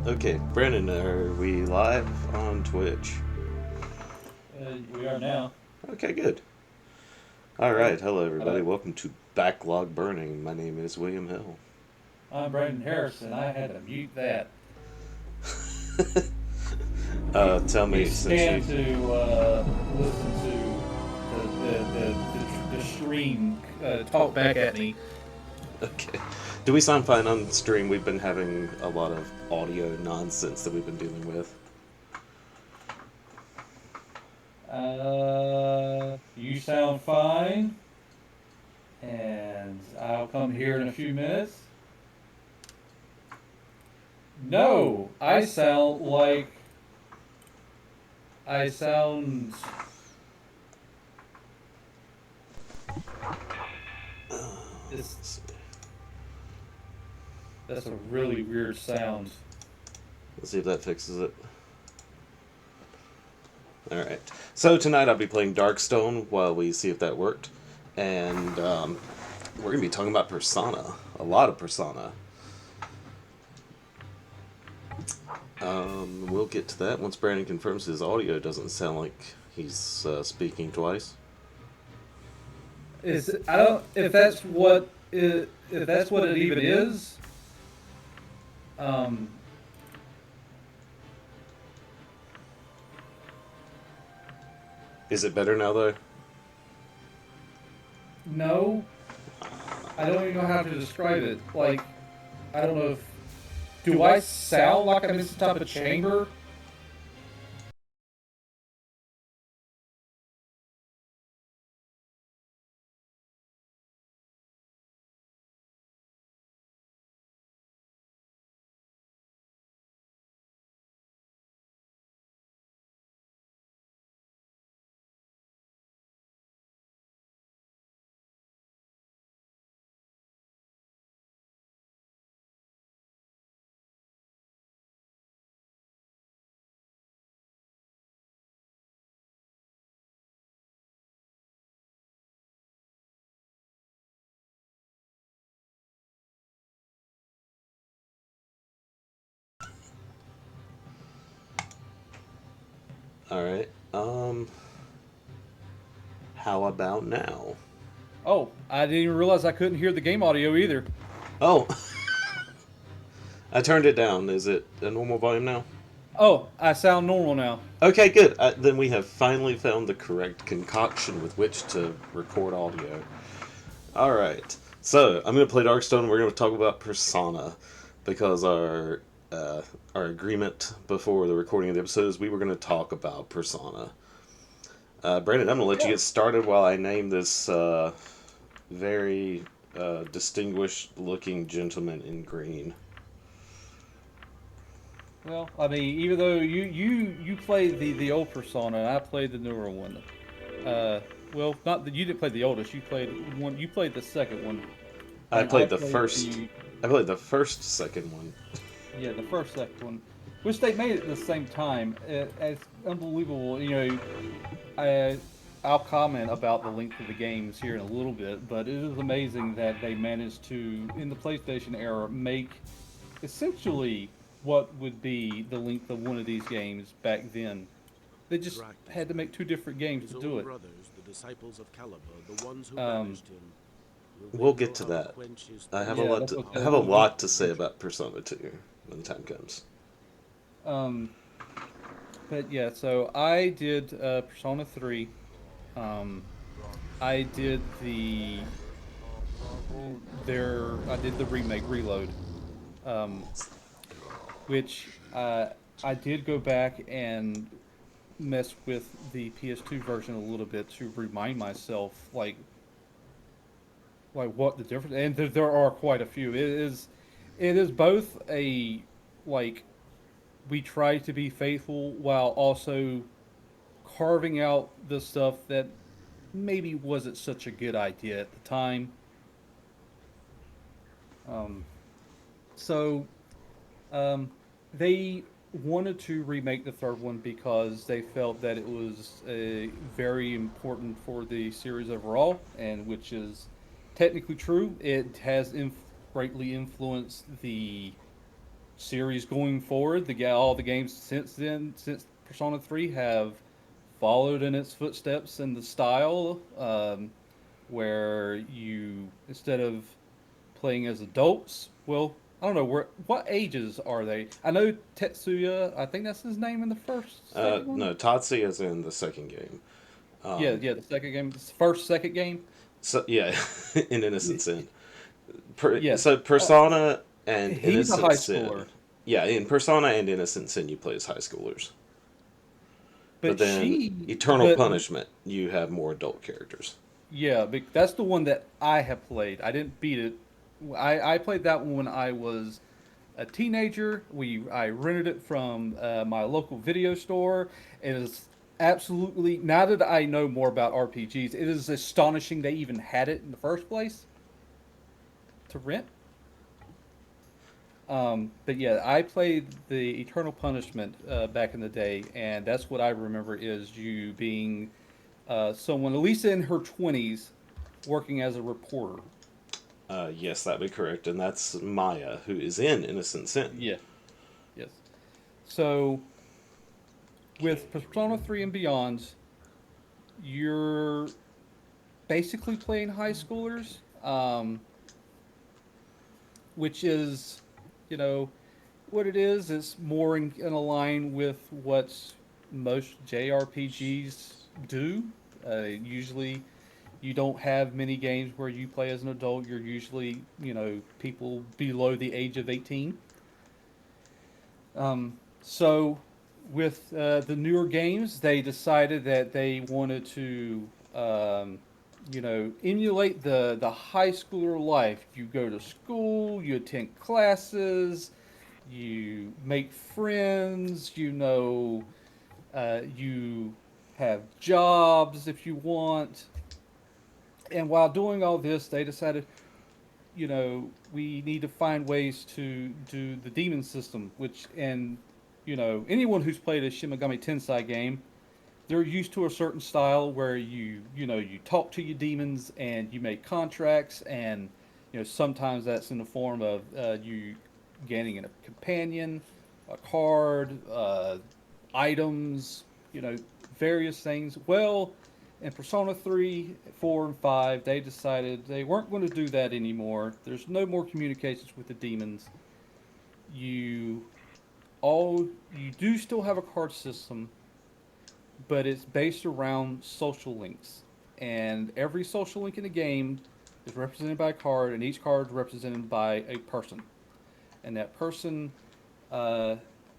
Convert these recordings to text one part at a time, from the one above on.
Okay, Brandon, are we live on Twitch? We are now. Okay, good. All right, Well, hello everybody. uh, Welcome to Backlog Burning. My name is William Hill. I'm Brandon Harrison. I had to mute that. Tell You me since you. stand to listen to the stream talk back at me. Okay, do we sound fine on stream? We've been having a lot of audio nonsense that we've been dealing with. You sound fine, and I'll come here in a few minutes. No, I sound. It's Let's see. That's a really weird sound. Let's see if that fixes it. All right. So tonight I'll be playing Darkstone while we see if that worked, and we're gonna be talking about Persona. A lot of Persona. We'll get to that once Brandon confirms his audio doesn't sound like he's speaking twice. Is I don't if that's what it even is. Um, Is it better now, though? no, I don't even know how to describe it. Like, I don't know if do I sound like I'm in some type of chamber? All right. How about now? Oh, I didn't even realize I couldn't hear the game audio either. Oh, I turned it down. Is it a normal volume now? Oh, I sound normal now. Okay, good. Then we have finally found the correct concoction with which to record audio. All right. So I'm going to play Darkstone. We're going to talk about Persona because our agreement before the recording of the episode is we were going to talk about Persona. Brandon, I'm going to let you Yeah. get started while I name this very distinguished looking gentleman in green. Well, I mean, even though you played the old Persona, and I played the newer one. Well, not that you didn't play the oldest. You played one. You played the second one, I and I played the played first. the I played the first second one. yeah the first second one, which they made at the same time. It's unbelievable. I I'll comment about the length of the games here in a little bit, but it is amazing that they managed to, in the PlayStation era, make essentially what would be the length of one of these games back then. They just had to Practicing. make two different games His to do own it. brothers, the disciples of Caliber, the ones who Um, banished him, will We'll they get know to how to that. quench his I have a thirst yeah, for lot that's to. what I power? have a we'll get lot to say eventually. about Persona 2 when the time comes. Um, but yeah, so I did Persona 3. Um, I did I did the remake Reload. Um, which I did go back and mess with the PS2 version a little bit to remind myself like what the difference, and there are quite a few. It is both a like we try to be faithful while also carving out the stuff that maybe wasn't such a good idea at the time. Um, so Um, they wanted to remake the third one because they felt that it was very important for the series overall, and which is technically true. It has greatly influenced the series going forward. All the games since then, since Persona 3, have followed in its footsteps in the style, where you, instead of playing as adults, well, I don't know what ages are they. I know Tetsuya. I think that's his name in the second one. No, Tatsuya is in the second game. Yeah, yeah, the second game, the second game. So yeah, in Innocent Sin. Yes, So Persona and he's a high Innocent Sin. schooler, Yeah, in Persona and Innocent Sin, you play as high schoolers. But but then she, Eternal but Punishment, you have more adult characters. yeah, that's the one that I have played. I didn't beat it. I played that one when I was a teenager. I rented it from my local video store. It is absolutely, now that I know more about RPGs, it is astonishing they even had it in the first place to rent. But yeah, I played the Eternal Punishment back in the day, and that's what I remember is you being someone, at least in her 20s, working as a reporter. Yes, that'd be correct, and that's Maya, who is in Innocent Sin. Yeah, yes. So with Persona 3 and Beyond, you're basically playing high schoolers, which is, you know, what it is. It's more in a line with what most JRPGs do. Usually, you don't have many games where you play as an adult. You're usually, people below the age of 18. So, with the newer games, they decided that they wanted to, emulate the high schooler life. You go to school, you attend classes, you make friends, you have jobs if you want. And while doing all this, they decided, we need to find ways to do the demon system, anyone who's played a Shimigami Tensei game, they're used to a certain style where you talk to your demons and you make contracts, and sometimes that's in the form of you gaining a companion, a card, items, various things. Well, in Persona 3, 4, and 5, they decided they weren't going to do that anymore. There's no more communications with the demons. You you do still have a card system, but it's based around social links. And every social link in the game is represented by a card, and each card is represented by a person. And that person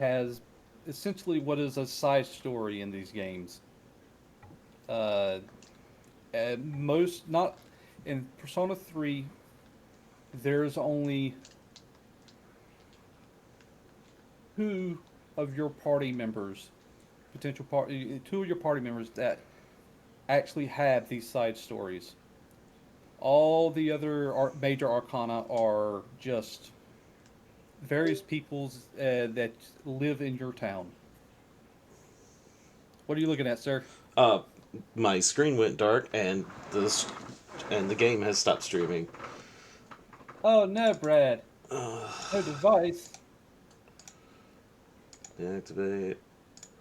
has essentially what is a side story in these games. Uh, not in Persona 3, there's only two of your party members, two of your party members that actually have these side stories. All the other major arcana are just various peoples that live in your town. What are you looking at, sir? Uh, my screen went dark, and the game has stopped streaming. Oh no, Brad. No device. Deactivate.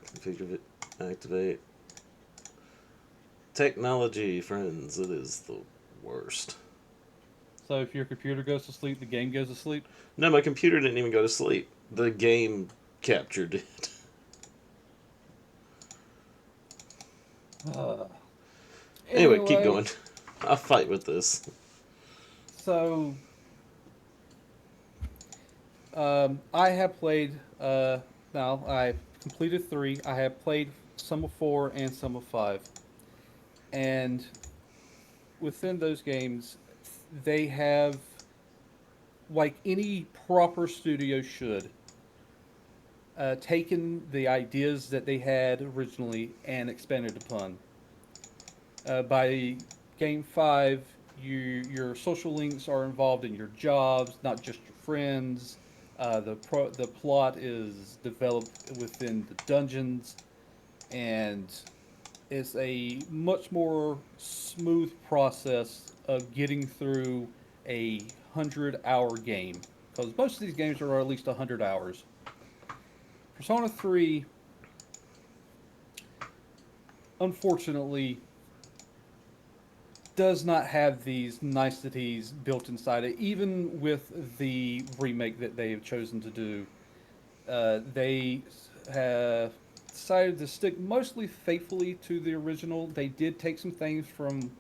Configure it. Activate. Technology, friends, it is the worst. So if your computer goes to sleep, the game goes to sleep? No, my computer didn't even go to sleep. The game captured it. Uh, Anyway, keep going. I'll fight with this. So, I have played, now I've completed 3. I have played some of 4 and some of 5. And within those games, they have, like any proper studio should, taken the ideas that they had originally and expanded upon. By game 5, your social links are involved in your jobs, not just your friends. The plot is developed within the dungeons, and it's a much more smooth process of getting through a 100-hour game because most of these games are at least 100 hours. Persona 3, unfortunately, does not have these niceties built inside it, even with the remake that they have chosen to do. They have decided to stick mostly faithfully to the original. They did take some things from,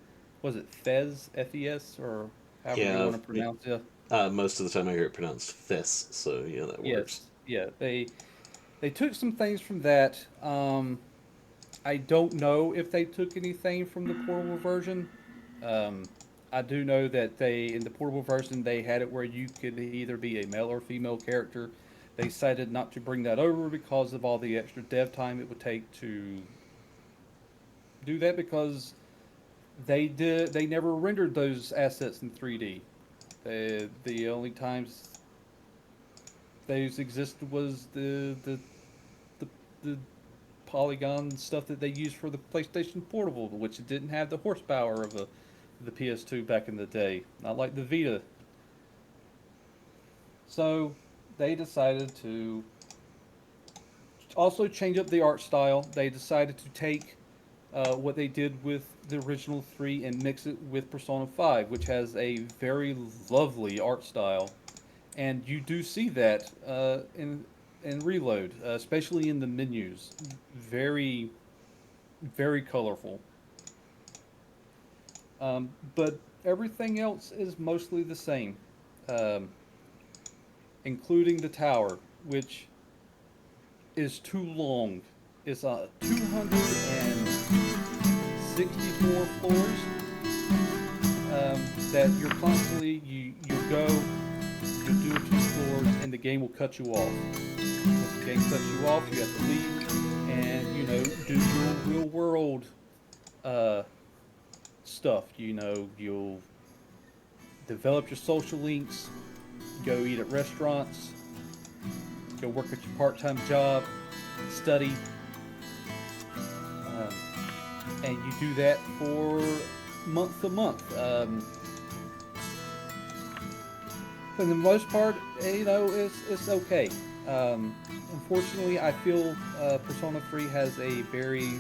was it Fez, F-E-S, or however you Yeah, want to pronounce it. most of the time I hear it pronounced Fis, so yeah, that works. Yes, yeah. They took some things from that. I don't know if they took anything from the portable version. Um, I do know that they, in the portable version, they had it where you could either be a male or female character. They decided not to bring that over because of all the extra dev time it would take to do that, because they never rendered those assets in 3D. The only times those existed was the, the polygon stuff that they used for the PlayStation Portable, which didn't have the horsepower of the PS2 back in the day, not like the Vita. So they decided to also change up the art style. They decided to take what they did with the original 3 and mix it with Persona 5, which has a very lovely art style. And you do see that in Reload, especially in the menus. Very, very colorful. But everything else is mostly the same, um, including the tower, which is too long. It's 264 floors that you're constantly, you go, you do a few floors, and the game will cut you off. Once the game cuts you off, you have to leave and, do your real world uh, stuff. You'll develop your social links, go eat at restaurants, go work at your part-time job, study, um, and you do that for month to month. For the most part, it's okay. Unfortunately, I feel Persona 3 has a very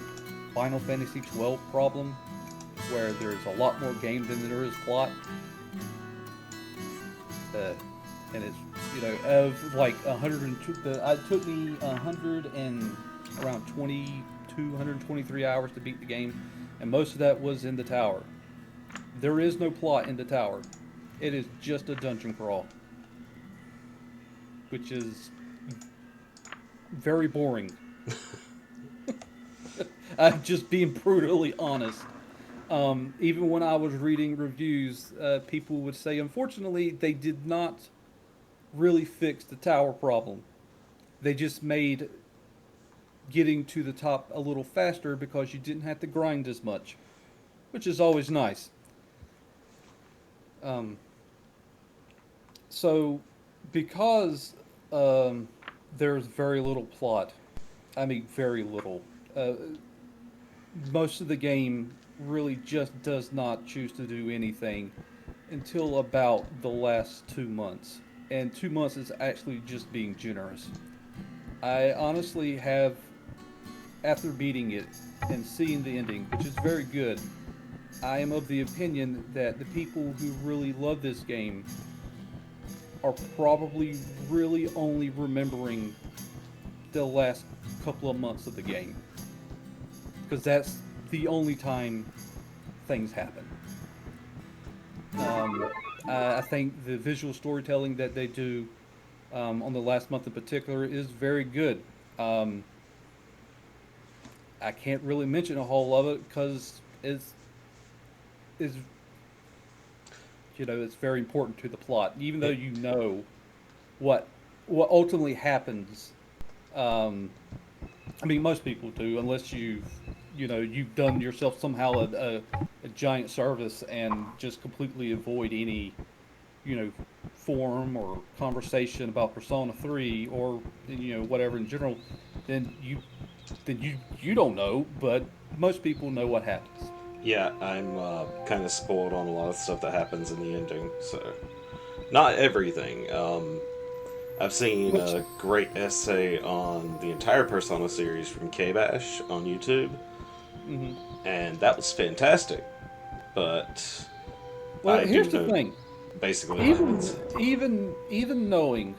Final Fantasy 12 problem, where there's a lot more game than there is plot. And it's, of like 102, it took me 100 and around 22, 123 hours to beat the game, and most of that was in the tower. There is no plot in the tower. It is just a dungeon crawl, which is very boring. I'm just being brutally honest. Even when I was reading reviews, people would say, unfortunately, they did not really fix the tower problem. They just made getting to the top a little faster because you didn't have to grind as much, which is always nice. Um, so, because there's very little plot, I mean, very little. Most of the game really just does not choose to do anything until about the last 2 months. And 2 months is actually just being generous. I honestly have, after beating it and seeing the ending, which is very good, I am of the opinion that the people who really love this game are probably really only remembering the last couple of months of the game. Because that's the only time things happen. I think the visual storytelling that they do on the last month in particular is very good. I can't really mention a whole lot of it because it's it's very important to the plot, even though you know what ultimately happens. I mean, most people do, unless you've done yourself somehow a giant service and just completely avoid any, forum or conversation about Persona 3 or whatever in general. Then you don't know, but most people know what happens. Yeah, I'm kind of spoiled on a lot of stuff that happens in the ending, so Not everything. I've seen Which, a great essay on the entire Persona series from K-Bash on YouTube, mhm. and that was fantastic. But Well, I do here's the know thing. basically what Even happens. even knowing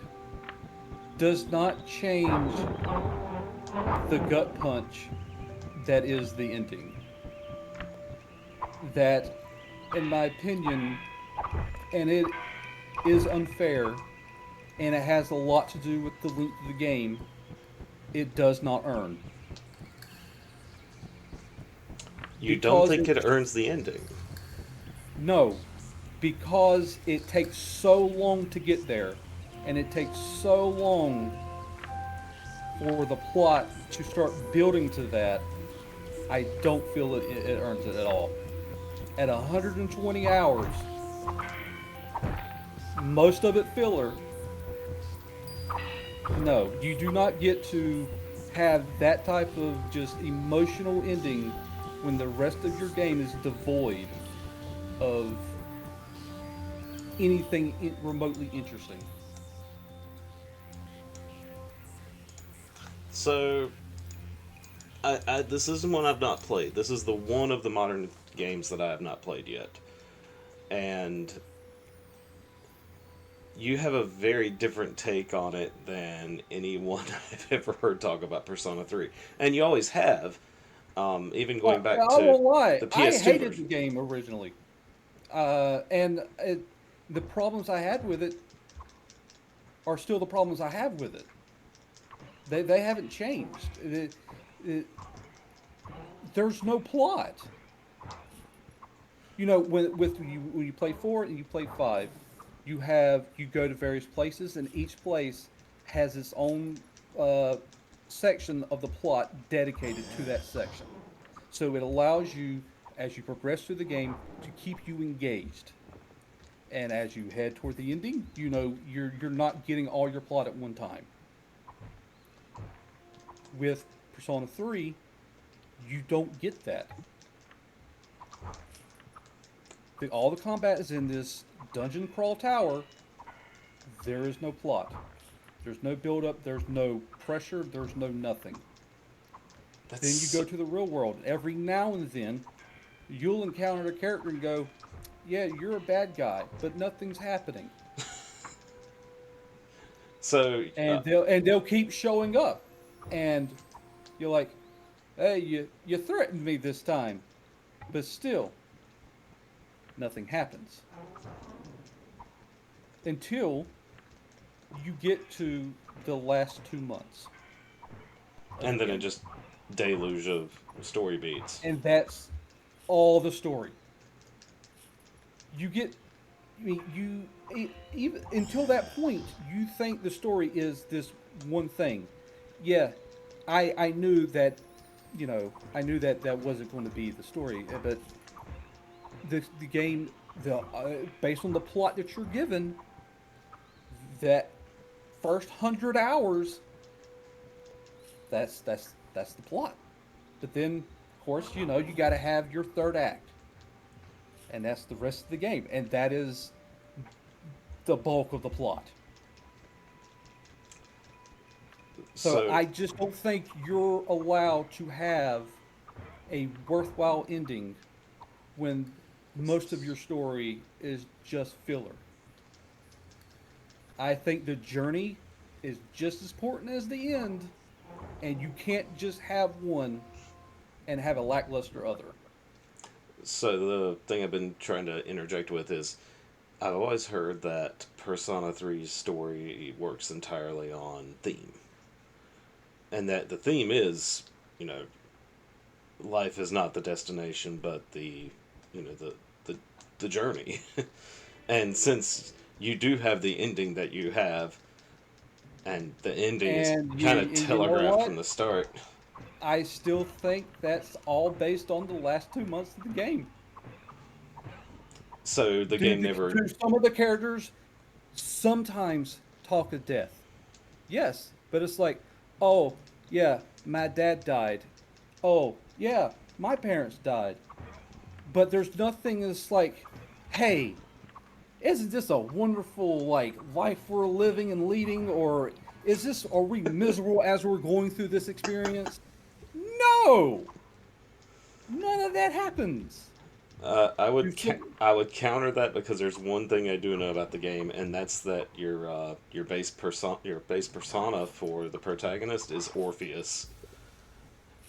does not change the gut punch that is the ending. That, in my opinion, and it is unfair, and it has a lot to do with the length of the game, it does not earn. You don't Because think it, it earns the ending? no, because it takes so long to get there, and it takes so long for the plot to start building to that, I don't feel it earns it at all. At 120 hours, most of it filler, no, you do not get to have that type of just emotional ending when the rest of your game is devoid of anything remotely interesting. So, this isn't one I've not played. This is the one of the modern games that I have not played yet. And you have a very different take on it than anyone I've ever heard talk about Persona 3. And you always have, even I going back to won't lie, the I PS2 hated the version. game originally, and the problems I had with it are still the problems I have with it. They haven't changed. It, there's no plot. You know, when you play four and you play five, you go to various places, and each place has its own section of the plot dedicated to that section. So it allows you, as you progress through the game, to keep you engaged. And as you head toward the ending, you know you're not getting all your plot at one time. With Persona 3, you don't get that. All the combat is in this dungeon crawl tower. There is no plot. There's no build up. There's no pressure. There's no nothing. Then you That's go to the real world. Every now and then, you'll encounter a character and go, "Yeah, you're a bad guy," but nothing's happening. so. And they'll keep showing up, and you're like, "Hey, you threatened me this time," but still, nothing happens until you get to the last 2 months of the And then it game. just deluge of story beats. And that's all the story. You get, I mean, even until that point, you think the story is this one thing. Yeah, I knew that, I knew that that wasn't going to be the story, but the game, based on the plot that you're given, that first 100 hours, that's the plot. But then, of course, you got to have your third act, and that's the rest of the game, and that is the bulk of the plot. So So, I just don't think you're allowed to have a worthwhile ending when most of your story is just filler. I think the journey is just as important as the end, and you can't just have one and have a lackluster other. so the thing I've been trying to interject with is I've always heard that Persona 3's story works entirely on theme. And that the theme is, you know, life is not the destination, but the, the journey. And since you do have the ending that you have, and the ending is kind of And you know telegraphed from what? the start, I still think that's all based on the last 2 months of the game. so the game never. Do some of the characters sometimes talk of death? Yes, but it's like, oh, yeah, my dad died. Oh, yeah, my parents died. But there's nothing that's like, hey, isn't this a wonderful like life we're living and leading, or are we miserable as we're going through this experience? No, none of that happens. You still, I would counter that because there's one thing I do know about the game, and that's that your base persona for the protagonist is Orpheus,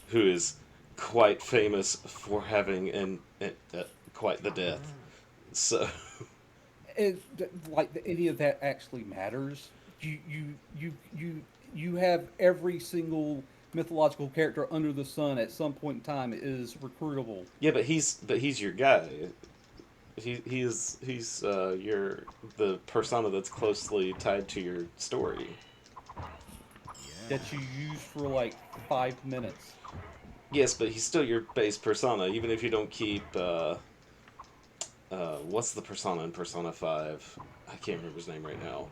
who is quite famous for having quite the death. So it, like any of that actually matters. You have every single mythological character under the sun at some point in time is recruitable. yeah, but he's your guy. He's your the persona that's closely tied to your story. That you use for like 5 minutes. Yes, but he's still your base persona, even if you don't keep what's the persona in Persona 5? I can't remember his name right now.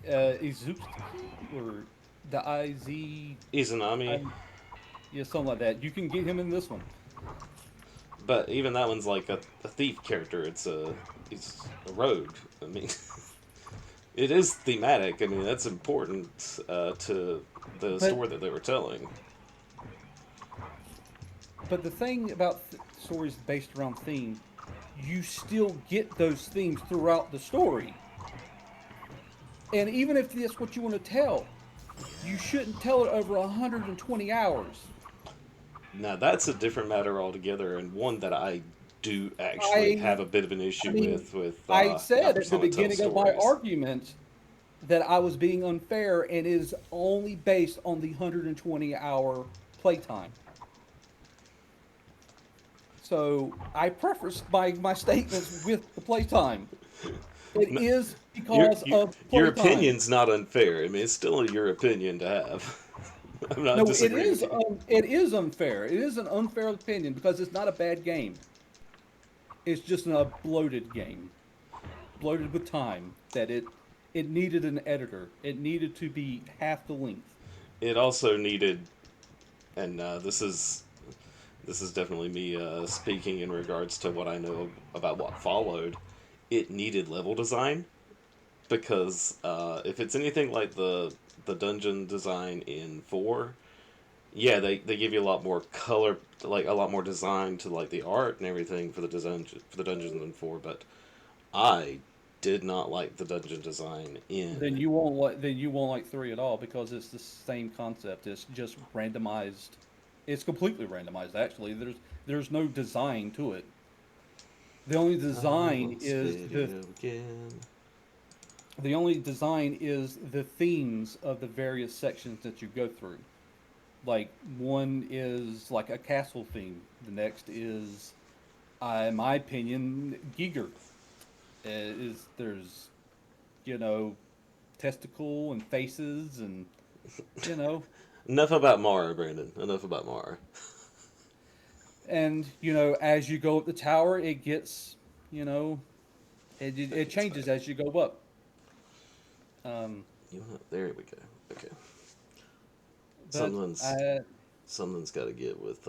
Izuki or the IZ, Izanami. yeah, something like that. You can get him in this one. But even that one's like a thief character. He's a rogue. I mean, it is thematic. I mean, that's important to the But story that they were telling. but the thing about stories based around theme, you still get those themes throughout the story. And even if that's what you want to tell, you shouldn't tell it over 120 hours. Now that's a different matter altogether, and one that I do actually I have a bit of an I issue mean, with I how said at the Persona tells beginning of my stories. argument that I was being unfair and is only based on the 120-hour playtime. So I preface my statements with the playtime. It No, is because of your playtime. opinion's not unfair. I mean, it's still your opinion to have. I'm not No, disagreeing with you. it is unfair. It is an unfair opinion because it's not a bad game. It's just a bloated game, bloated with time. That it needed an editor. It needed to be half the length. It also needed, and this is definitely me speaking in regards to what I know about what followed. It needed level design because if it's anything like the dungeon design in 4, yeah, they give you a lot more color, like a lot more design to like the art and everything for the dungeons in 4. But I did not like the dungeon design in. Then you won't like three at all because it's the same concept. It's just randomized. It's completely randomized. Actually, there's no design to it. The only design This is video again. the themes of the various sections that you go through. Like one is like a castle theme. The next is, in my opinion, Giger. Is there's you know testicle and faces and you know Enough about Mara, Brandon. Enough about Mara. and as you go up the tower, it gets you know it It's back. changes as you go up. Um, There we go. Okay. but Something's I something's got to get with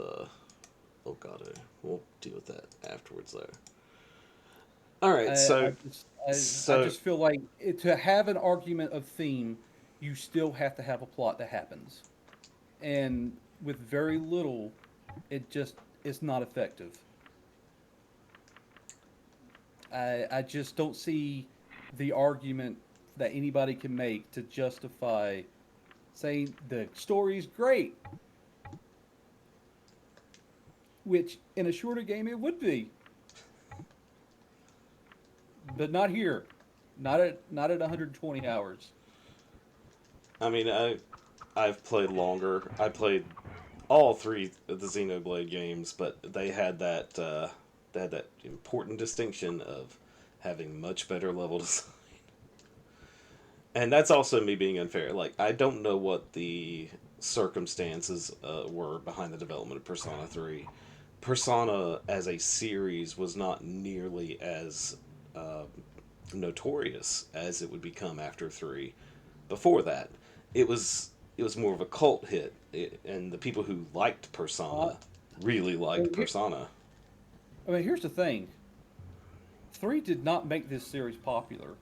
Okado. We'll deal with that afterwards, though. All right. I I So just feel like to have an argument of theme, you still have to have a plot that happens, and with very little, it's not effective. I just don't see the argument that anybody can make to justify saying the story's great, which in a shorter game it would be, but not here, not at 120 hours. I mean, I've played longer. I played all three of the Xenoblade games, but they had that important distinction of having much better level design. And that's also me being unfair. Like, I don't know what the circumstances were behind the development of Persona 3. Persona as a series was not nearly as uh, notorious as it would become after 3. Before that, it was more of a cult hit, and the people who liked Uh, Persona really liked well, Persona. I mean, here's the thing: 3 did not make this series popular.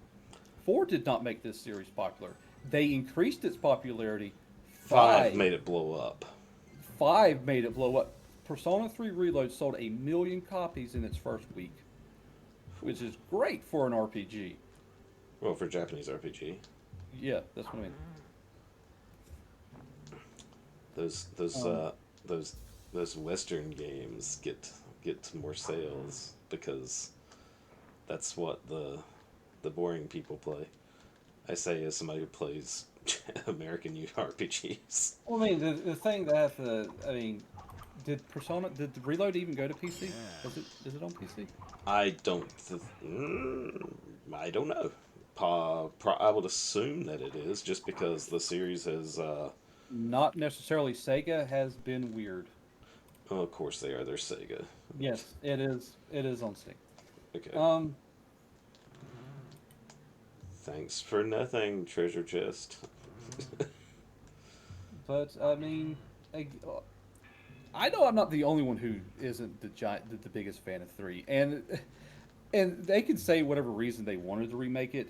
4 did not make this series popular. They increased its popularity. 5 made it blow up. 5 made it blow up. Persona 3 Reload sold 1,000,000 copies in its first week, which is great for an RPG. Well, for Japanese RPG. Yeah, that's what I mean. Those those uh those those Western games get more sales because that's what the boring people play. I say as somebody who plays American RPGs. Well, I mean, the thing that has to, I mean, did the Reload even go to PC? Is it on PC? I don't I don't know. I would assume that it is just because the series has Not necessarily. Sega has been weird. oh, of course they are. They're Sega. Yes, it is. It is on Steam. Okay. Um, Thanks for nothing, treasure chest. but I mean, I know I'm not the only one who isn't the biggest fan of 3, and they can say whatever reason they wanted to remake it.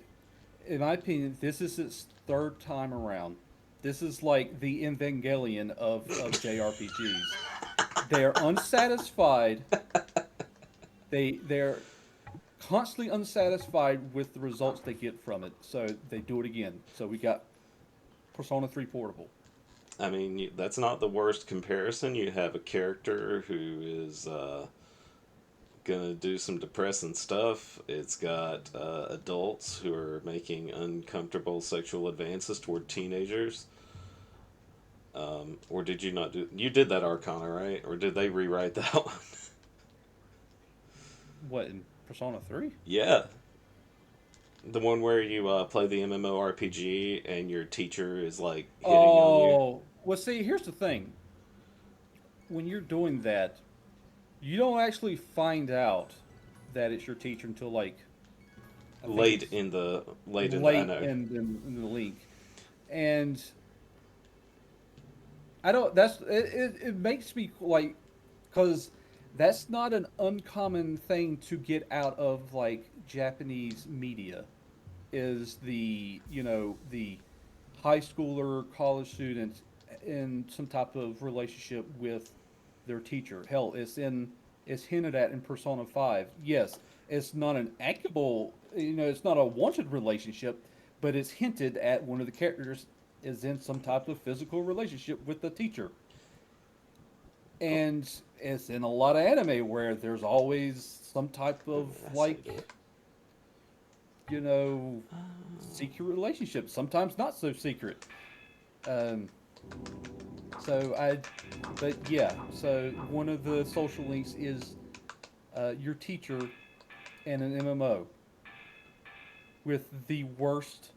In my opinion, this is its third time around. This is like the Evangelion of JRPGs. They're unsatisfied. They're constantly unsatisfied with the results they get from it, so they do it again. So we got Persona 3 Portable. I mean, that's not the worst comparison. You have a character who is gonna do some depressing stuff. It's got adults who are making uncomfortable sexual advances toward teenagers. Or did you not do? You did that Arcana, right? Or did they rewrite that one? What, in Persona 3? Yeah, the one where you play the MMORPG and your teacher is like hitting on you. Oh, well, see, here's the thing. When you're doing that, you don't actually find out that it's your teacher until like I think Late it's in the I late know. in the link, and I don't. That's it makes me like, because that's not an uncommon thing to get out of like Japanese media, is the high schooler, college student in some type of relationship with their teacher. Hell, it's hinted at in Persona 5. Yes, it's not an actual, it's not a wanted relationship, but it's hinted at one of the characters is in some type of physical relationship with the teacher. And it's in a lot of anime where there's always some type of Yes, I do. like, you know, secret relationship. Sometimes not so secret. Um, so I, but yeah. So one of the social links is your teacher and an MMO with the worst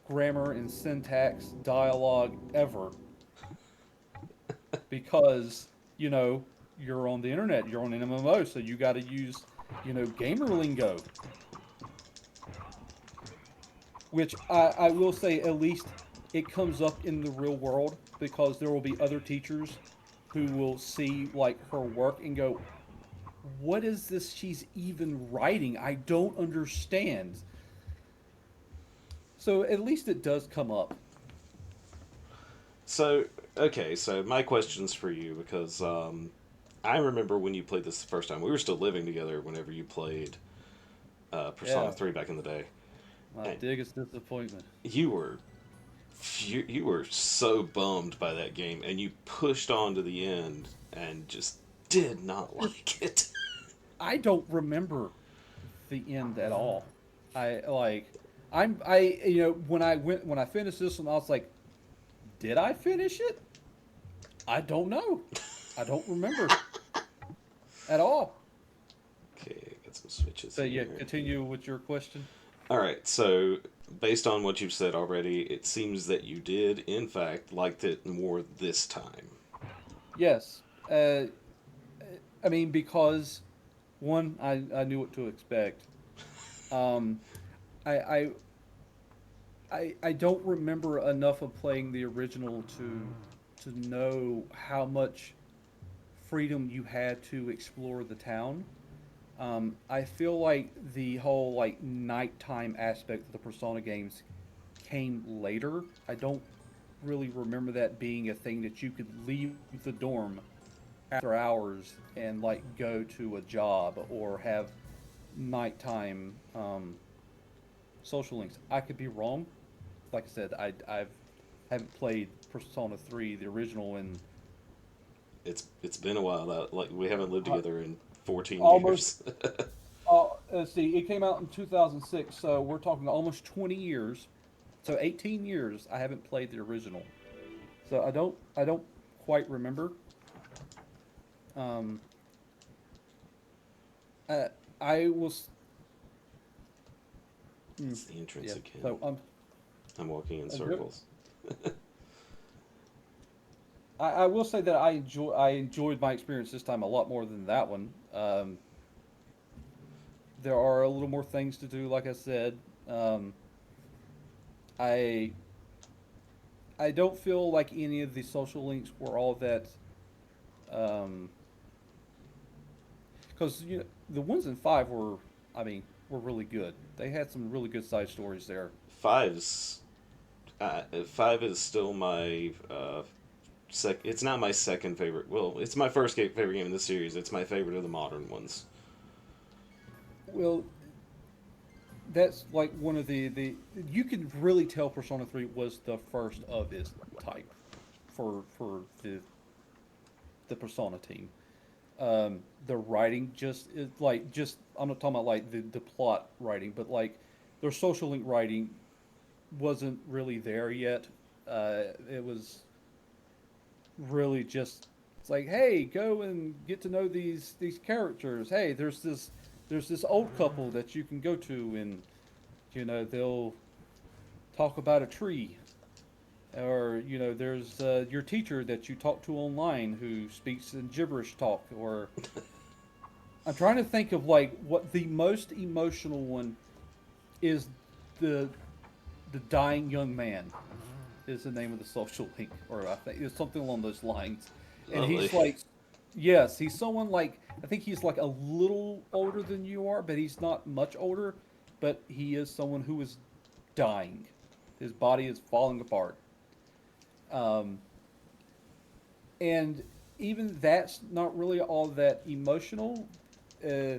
grammar and syntax dialogue ever because you're on the internet, you're on an MMO, so you got to use gamer lingo, which I will say at least it comes up in the real world because there will be other teachers who will see like her work and go, what is this she's even writing? I don't understand. So at least it does come up. So, okay, so my question's for you because I remember when you played this the first time. We were still living together whenever you played Persona Yeah, 3 back in the day. my And biggest disappointment. you were you were so bummed by that game and you pushed on to the end and just did not like it. I don't remember the end at all. I like when I finished this one, I was like, did I finish it? I don't know. I don't remember at all. Okay, got some switches So yeah, here. continue with your question. All right, so based on what you've said already, it seems that you did, in fact, like it more this time. Yes. I mean, because one, I knew what to expect. Um, I, I I don't remember enough of playing the original to know how much freedom you had to explore the town. I feel like the whole like nighttime aspect of the Persona games came later. I don't really remember that being a thing that you could leave the dorm after hours and like go to a job or have nighttime social links. I could be wrong. Like I said, I haven't played Persona 3, the original, in It's been a while. That like we haven't lived uh, together in 14 almost. years. Let's see, it came out in 2006, so we're talking almost 20 years. So 18 years I haven't played the original. So I don't quite remember. Um, uh, I was mm, It's the entrance yeah. again. So I'm walking in a good, circles. I will say that I enjoyed my experience this time a lot more than that one. There are a little more things to do, like I said. Um, I I don't feel like any of the social links were all that um, because the ones in five were, I mean, were really good. They had some really good side stories there. Five's Five is still my It's not my second favorite. Well, it's my first favorite game in the series. It's my favorite of the modern ones. Well, that's like one of the you can really tell Persona 3 was the first of its type for the Persona team. The writing just is like just I'm not talking about like the plot writing, but like their social link writing wasn't really there yet. It was really just it's like, hey, go and get to know these characters. Hey, there's this old couple that you can go to, and they'll talk about a tree, or there's your teacher that you talk to online who speaks in gibberish talk. Or I'm trying to think of like what the most emotional one is. The dying young man is the name of the social link, or I think it's something along those lines. And Lovely. he's like, yes, he's someone like I think he's like a little older than you are, but he's not much older. But he is someone who is dying. His body is falling apart. Um, and even that's not really all that emotional. Uh,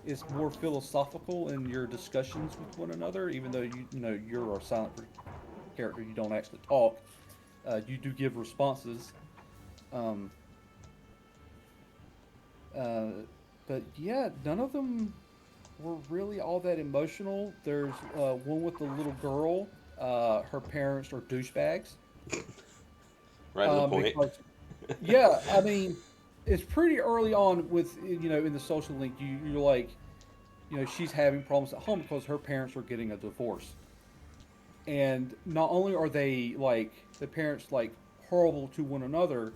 it's more philosophical in your discussions with one another. Even though you're a silent character, you don't actually talk. You do give responses. Um, uh, but yeah, none of them were really all that emotional. There's one with the little girl. Her parents are douchebags. Right to the point. Because yeah, I mean, it's pretty early on with in the social link. You're like, she's having problems at home because her parents are getting a divorce, and not only are they like the parents like horrible to one another,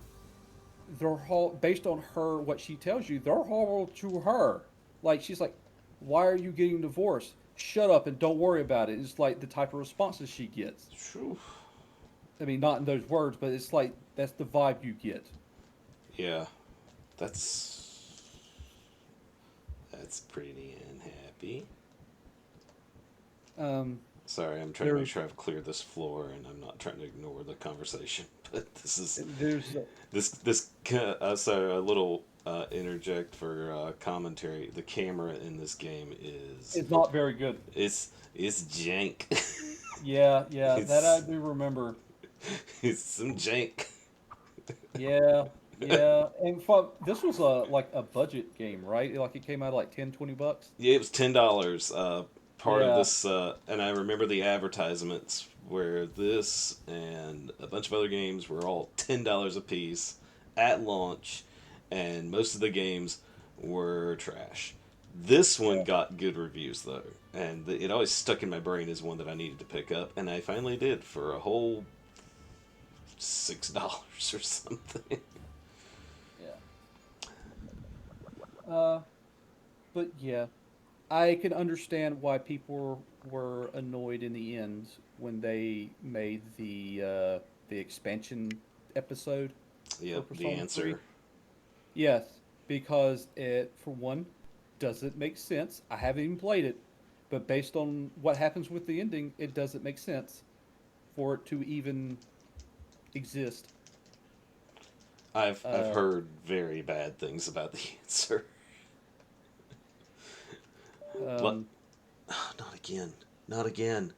based on her what she tells you, they're horrible to her. Like she's like, why are you getting divorced? Shut up and don't worry about it. It's like the type of responses she gets. Phew. I mean, not in those words, but it's like that's the vibe you get. Yeah, that's that's pretty unhappy. Um, Sorry, I'm trying to make there's sure I've cleared this floor, and I'm not trying to ignore the conversation. But this is there's so a little interject for commentary. The camera in this game is it's not very good. it's jank. Yeah, yeah, that I it's do remember. it's some jank. Yeah, yeah, and this was a budget game, right? Like it came out at like 10, $20. Yeah, it was $10. Part of Yeah, this, and I remember the advertisements where this and a bunch of other games were all $10 a piece at launch, and most of the games were trash. This one yeah. got good reviews though, and it always stuck in my brain as one that I needed to pick up, and I finally did for a whole $6 or something. Yeah. Uh, but yeah, I can understand why people were annoyed in the end when they made the expansion episode for Yep, the Persona 3. answer. Yes, because it, for one, doesn't make sense. I haven't even played it, but based on what happens with the ending, it doesn't make sense for it to even exist. I've Uh, heard very bad things about the answer. What? um, Not again. Not again.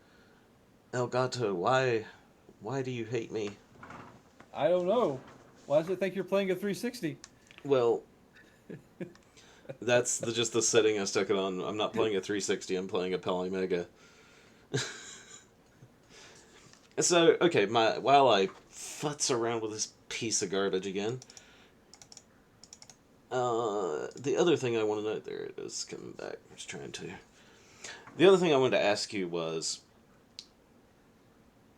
Elgato, why do you hate me? I don't know. Why does it think you're playing a 360? Well, that's just the setting I stuck it on. I'm not playing a 360. I'm playing a Polymega. So okay, while I futz around with this piece of garbage again, the other thing I want to know, there it is coming back. I was trying to. The other thing I wanted to ask you was,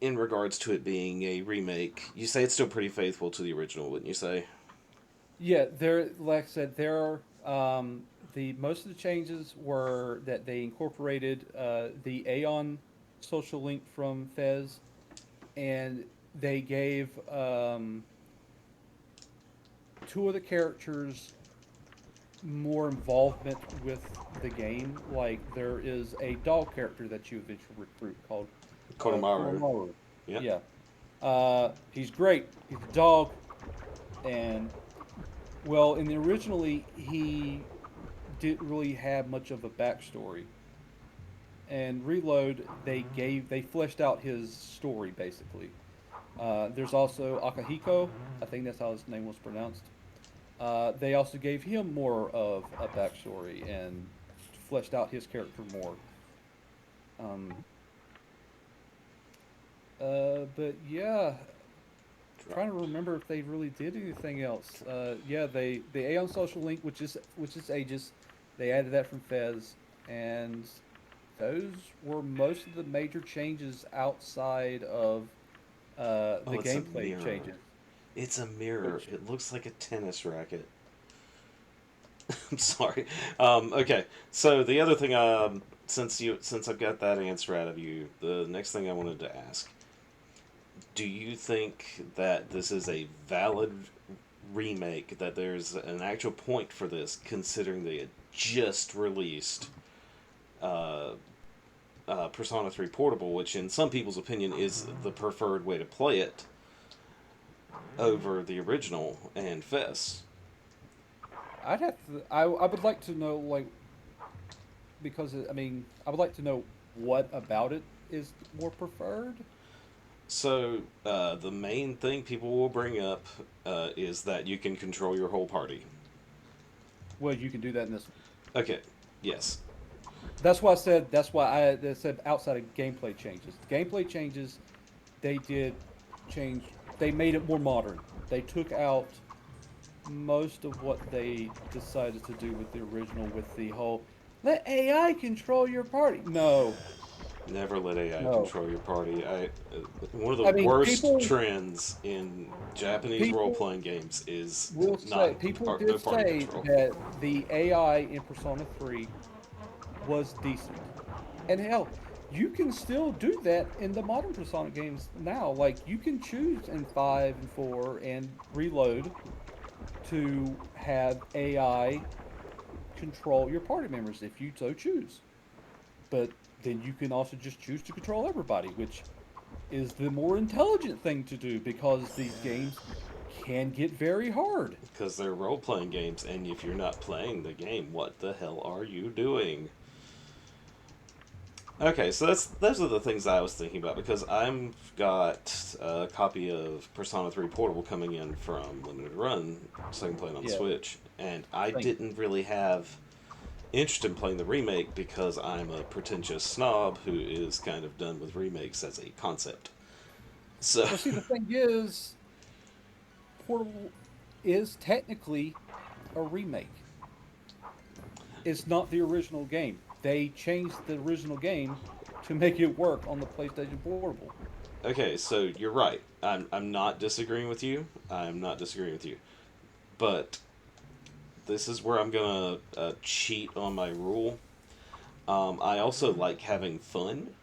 in regards to it being a remake, you say it's still pretty faithful to the original, wouldn't you say? Yeah, there. Like I said, there are the most of the changes were that they incorporated the Aeon social link from Fez, and they gave two of the characters more involvement with the game. Like there is a dog character that you eventually recruit called Konomaru. Kuromaru. Yeah. Yeah, he's great. He's a dog, and well, in the originally he didn't really have much of a backstory. And Reload, they fleshed out his story basically. There's also Akahiko, I think that's how his name was pronounced. They also gave him more of a backstory and fleshed out his character more. Um, but yeah, trying to remember if they really did anything else. Yeah, the Aeon Social Link, which is Aegis, they added that from Fez, and those were most of the major changes outside of Oh, the it's a gameplay mirror. changes. It's a mirror. Which It looks like a tennis racket. I'm sorry. Okay, so the other thing, since I've got that answer out of you, the next thing I wanted to ask: do you think that this is a valid remake? That there's an actual point for this, considering they had just released uh, Persona 3 Portable, which in some people's opinion is the preferred way to play it over the original and FES. I would like to know like because I mean I would like to know what about it is more preferred. So, the main thing people will bring up is that you can control your whole party. Well, you can do that in this. Okay, yes. That's why I said. That's why I said outside of gameplay changes. The gameplay changes, they did change. They made it more modern. They took out most of what they decided to do with the original, with the whole let AI control your party. No, Never let AI no. control your party. One of the I mean, worst trends in Japanese role people playing games is will say not people no did party say control. that the AI in Persona 3 was decent. And hell, you can still do that in the modern Persona games now. Like you can choose in 5 and 4 and Reload to have AI control your party members if you so choose. But then you can also just choose to control everybody, which is the more intelligent thing to do because these games can get very hard. Because they're role playing games, and if you're not playing the game, what the hell are you doing? Okay, so those are the things I was thinking about because I've got a copy of Persona 3 Portable coming in from Limited Run, so I can play it on the Yeah, Switch, and I thank you. didn't really have interest in playing the remake because I'm a pretentious snob who is kind of done with remakes as a concept. So, Well, see, the thing is, Portable is technically a remake. It's not the original game. They changed the original game to make it work on the PlayStation Portable. okay, so you're right. I'm not disagreeing with you. I'm not disagreeing with you. But this is where I'm gonna cheat on my rule. I also like having fun,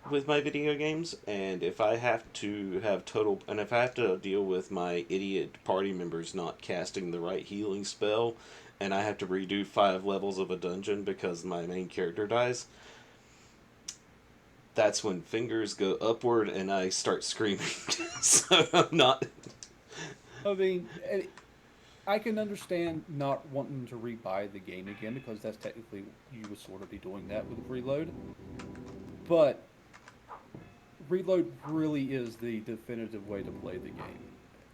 with my video games, and if I have to have total, and if I have to deal with my idiot party members not casting the right healing spell, and I have to redo 5 levels of a dungeon because my main character dies, that's when fingers go upward and I start screaming. So I'm not. I mean, I can understand not wanting to rebuy the game again because that's technically you would sort of be doing that with Reload. But Reload really is the definitive way to play the game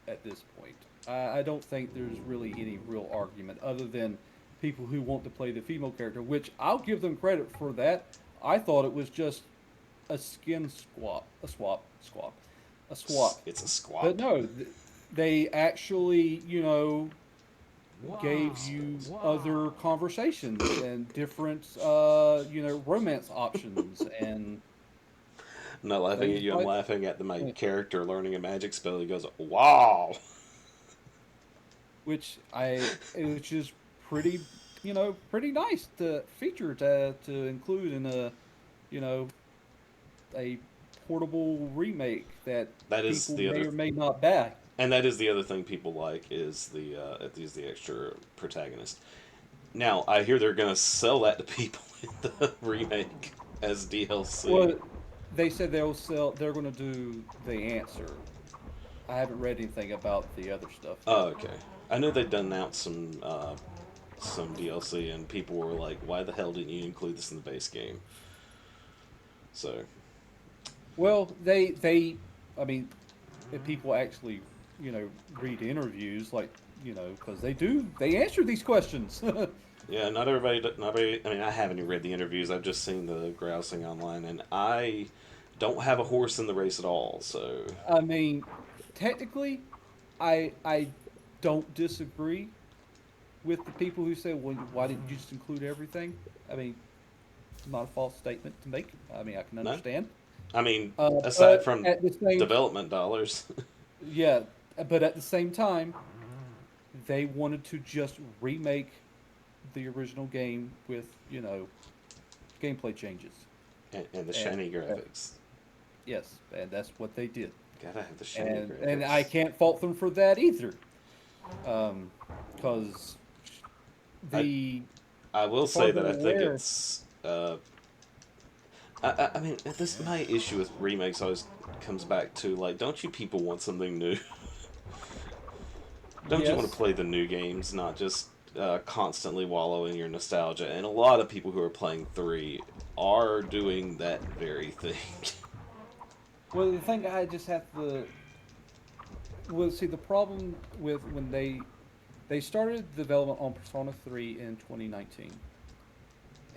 at this point. I don't think there's really any real argument other than people who want to play the female character, which I'll give them credit for that. I thought it was just a skin swap. It's a squat. But no, they actually, gave you other conversations and different, romance options and. I'm not laughing at you. I'm Like- laughing at my character learning a magic spell. He goes, "Wow!" which is pretty, pretty nice to feature to include in a portable remake that Is people the may other, or may not buy. and that is the other thing people like is the extra protagonist. Now I hear they're gonna sell that to people in the remake as DLC. Well, they said they're going to do the answer. I haven't read anything about the other stuff. Oh, okay. I know they'd announced some DLC, and people were like, "Why the hell didn't you include this in the base game?" So, Well, I mean, if people actually, read interviews, like, because they answer these questions. yeah, not everybody. I mean, I haven't even read the interviews. I've just seen the grousing online, and I don't have a horse in the race at all. So, I mean, technically, I don't disagree with the people who say, "Well, why didn't you just include everything?" I mean, not a false statement to make. I mean, I can No. understand. I mean, But aside from at the same, development dollars, yeah, but at the same time, they wanted to just remake the original game with gameplay changes. and the shiny graphics. Yes, and that's what they did. Gotta have the shiny And graphics. and I can't fault them for that either, because the I will say that I Department think Aware. it's. I mean, my issue with remakes always comes back to like, don't you people want something new? Don't you want Yes. to play the new games, not just constantly wallow in your nostalgia? And a lot of people who are playing 3 are doing that very thing. Well, the thing I just have to. Well, see, the problem with when they started development on Persona 3 in 2019,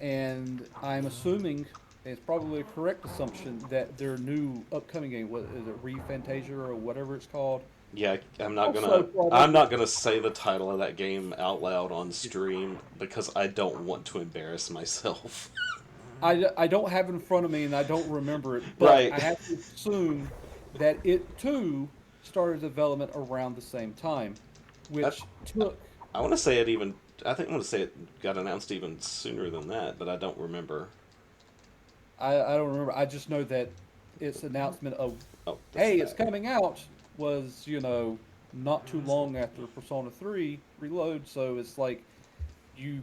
and I'm assuming it's probably a correct assumption that their new upcoming game, what is it, ReFantasia or whatever it's called. Yeah, I'm not Also, gonna. I'm not gonna say the title of that game out loud on stream because I don't want to embarrass myself. I don't have it in front of me and I don't remember it, but Right. I have to assume that it too started development around the same time, which took. I want to say it even. I think I want to say it got announced even sooner than that, but I don't remember. I don't remember. I just know that its announcement of Oh, that's hey, it's bad. coming out was not too long after Persona 3 Reload, so it's like you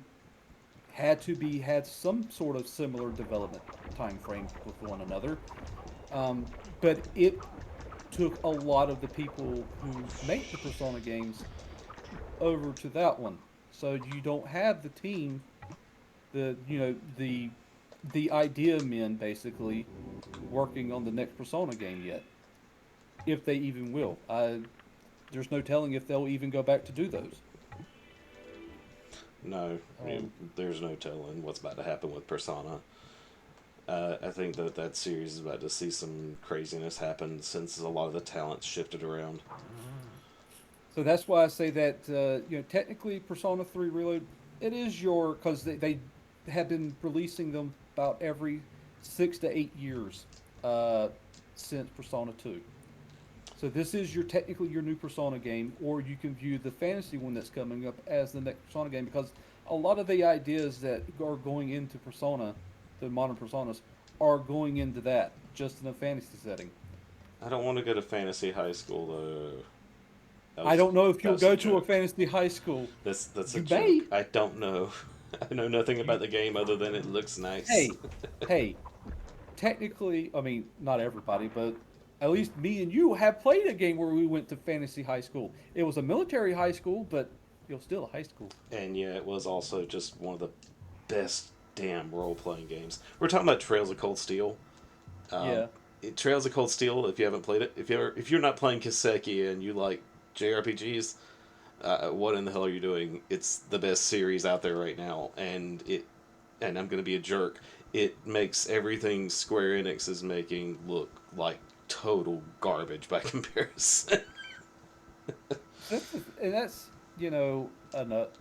had some sort of similar development time frame with one another. But it took a lot of the people who make the Persona games over to that one. So you don't have the team, the idea men basically working on the next Persona game yet, if they even will. There's no telling if they'll even go back to do those. No, I mean, there's no telling what's about to happen with Persona. I think that series is about to see some craziness happen since a lot of the talent's shifted around. So that's why I say that technically Persona 3 Reload, it is because they have been releasing them about every 6 to 8 years since Persona 2. So this is technically your new Persona game, or you can view the fantasy one that's coming up as the next Persona game, because a lot of the ideas that are going into Persona, the modern Personas, are going into that. just in a fantasy setting. I don't want to go to fantasy high school though. I don't know if That you'll was a go to a joke. fantasy high school. That's a You joke. may. I don't know. I know nothing You, about the game other than it looks nice. hey, hey. Technically, I mean, not everybody, but at least me and you have played a game where we went to fantasy high school. It was a military high school, but it was still a high school. And yeah, it was also just one of the best damn role playing games. We're talking about Trails of Cold Steel. Um, Yeah. Trails of Cold Steel. If you haven't played it, if you're not playing Kiseki and you like JRPGs, what in the hell are you doing? It's the best series out there right now, and I'm gonna be a jerk. It makes everything Square Enix is making look like total garbage by comparison. And that's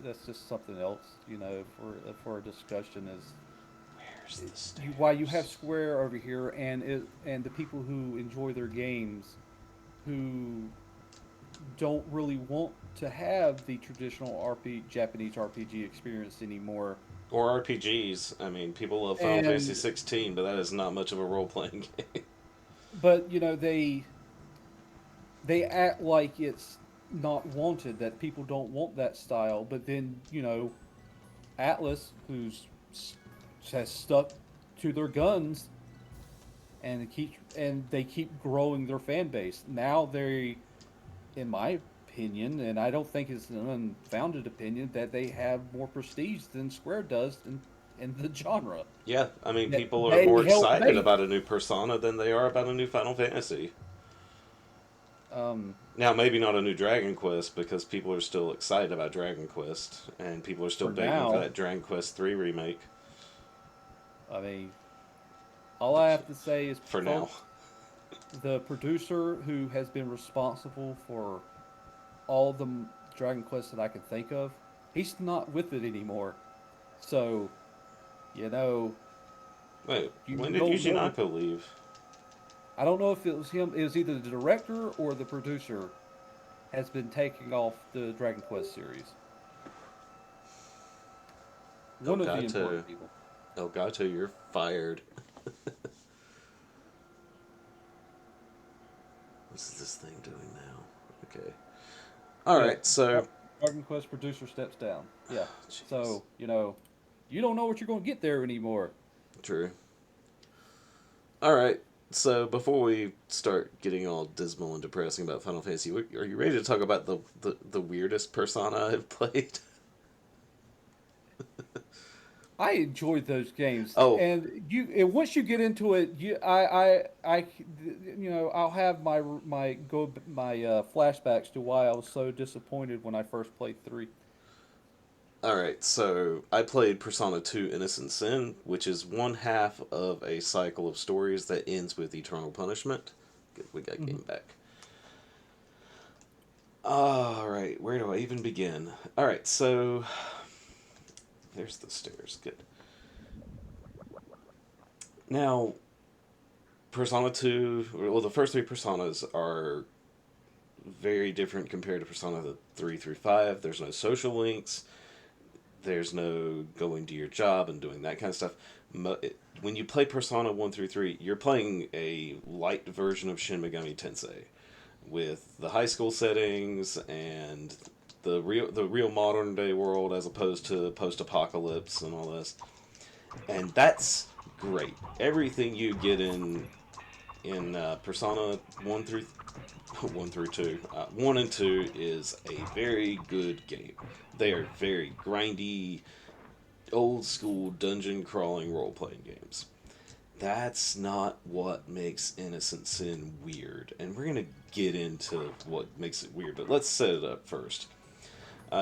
that's just something else. For a discussion is Where's the why you have stairs? Square over here and the people who enjoy their games who don't really want to have the traditional Japanese RPG experience anymore. Or RPGs. I mean, people love Final Fantasy And 16, but that is not much of a role playing game. but they act like it's not wanted, that people don't want that style, but then Atlas, has stuck to their guns and they keep growing their fan base. Now they, in my opinion, and I don't think it's an unfounded opinion, that they have more prestige than Square does in the genre. Yeah, I mean, That people are more they help excited make. about a new Persona than they are about a new Final Fantasy. Um, Now, maybe not a new Dragon Quest because people are still excited about Dragon Quest, and people are still for begging for now, that Dragon Quest 3 remake I mean, all I have to say is, for now. folks, the producer who has been responsible for all the Dragon Quests that I can think of, he's not with it anymore. So, you know, Wait, you when did don't Yuji know. Naka leave? I don't know if it was him. It was either the director or the producer has been taking off the Dragon Quest series. One of the Elgato. important people. Elgato, you're fired. What's this thing doing now? Okay. Yeah, Alright, so. Dragon Quest producer steps down. Yeah. Jeez. So, you don't know what you're going to get there anymore. True. Alright, so before we start getting all dismal and depressing about Final Fantasy, are you ready to talk about the weirdest Persona I've played? I enjoyed those games, Oh, and once you get into it, I'll have my flashbacks to why I was so disappointed when I first played three. alright, so I played Persona 2 Innocent Sin, which is one half of a cycle of stories that ends with Eternal Punishment. Good, we got Hmm. game back. Alright, where do I even begin? Alright, so. There's the stairs. Good. Now, Persona 2, well, the first three Personas are very different compared to Persona 3 through 5. There's no social links, there's no going to your job and doing that kind of stuff. When you play Persona 1 through 3, you're playing a light version of Shin Megami Tensei with the high school settings and the real modern day world as opposed to post apocalypse and all this. And that's great. Everything you get in Persona 1 through 2, 1 and 2 is a very good game. They are very grindy, old school dungeon crawling role playing games. That's not what makes Innocent Sin weird, and we're gonna get into what makes it weird. But let's set it up first.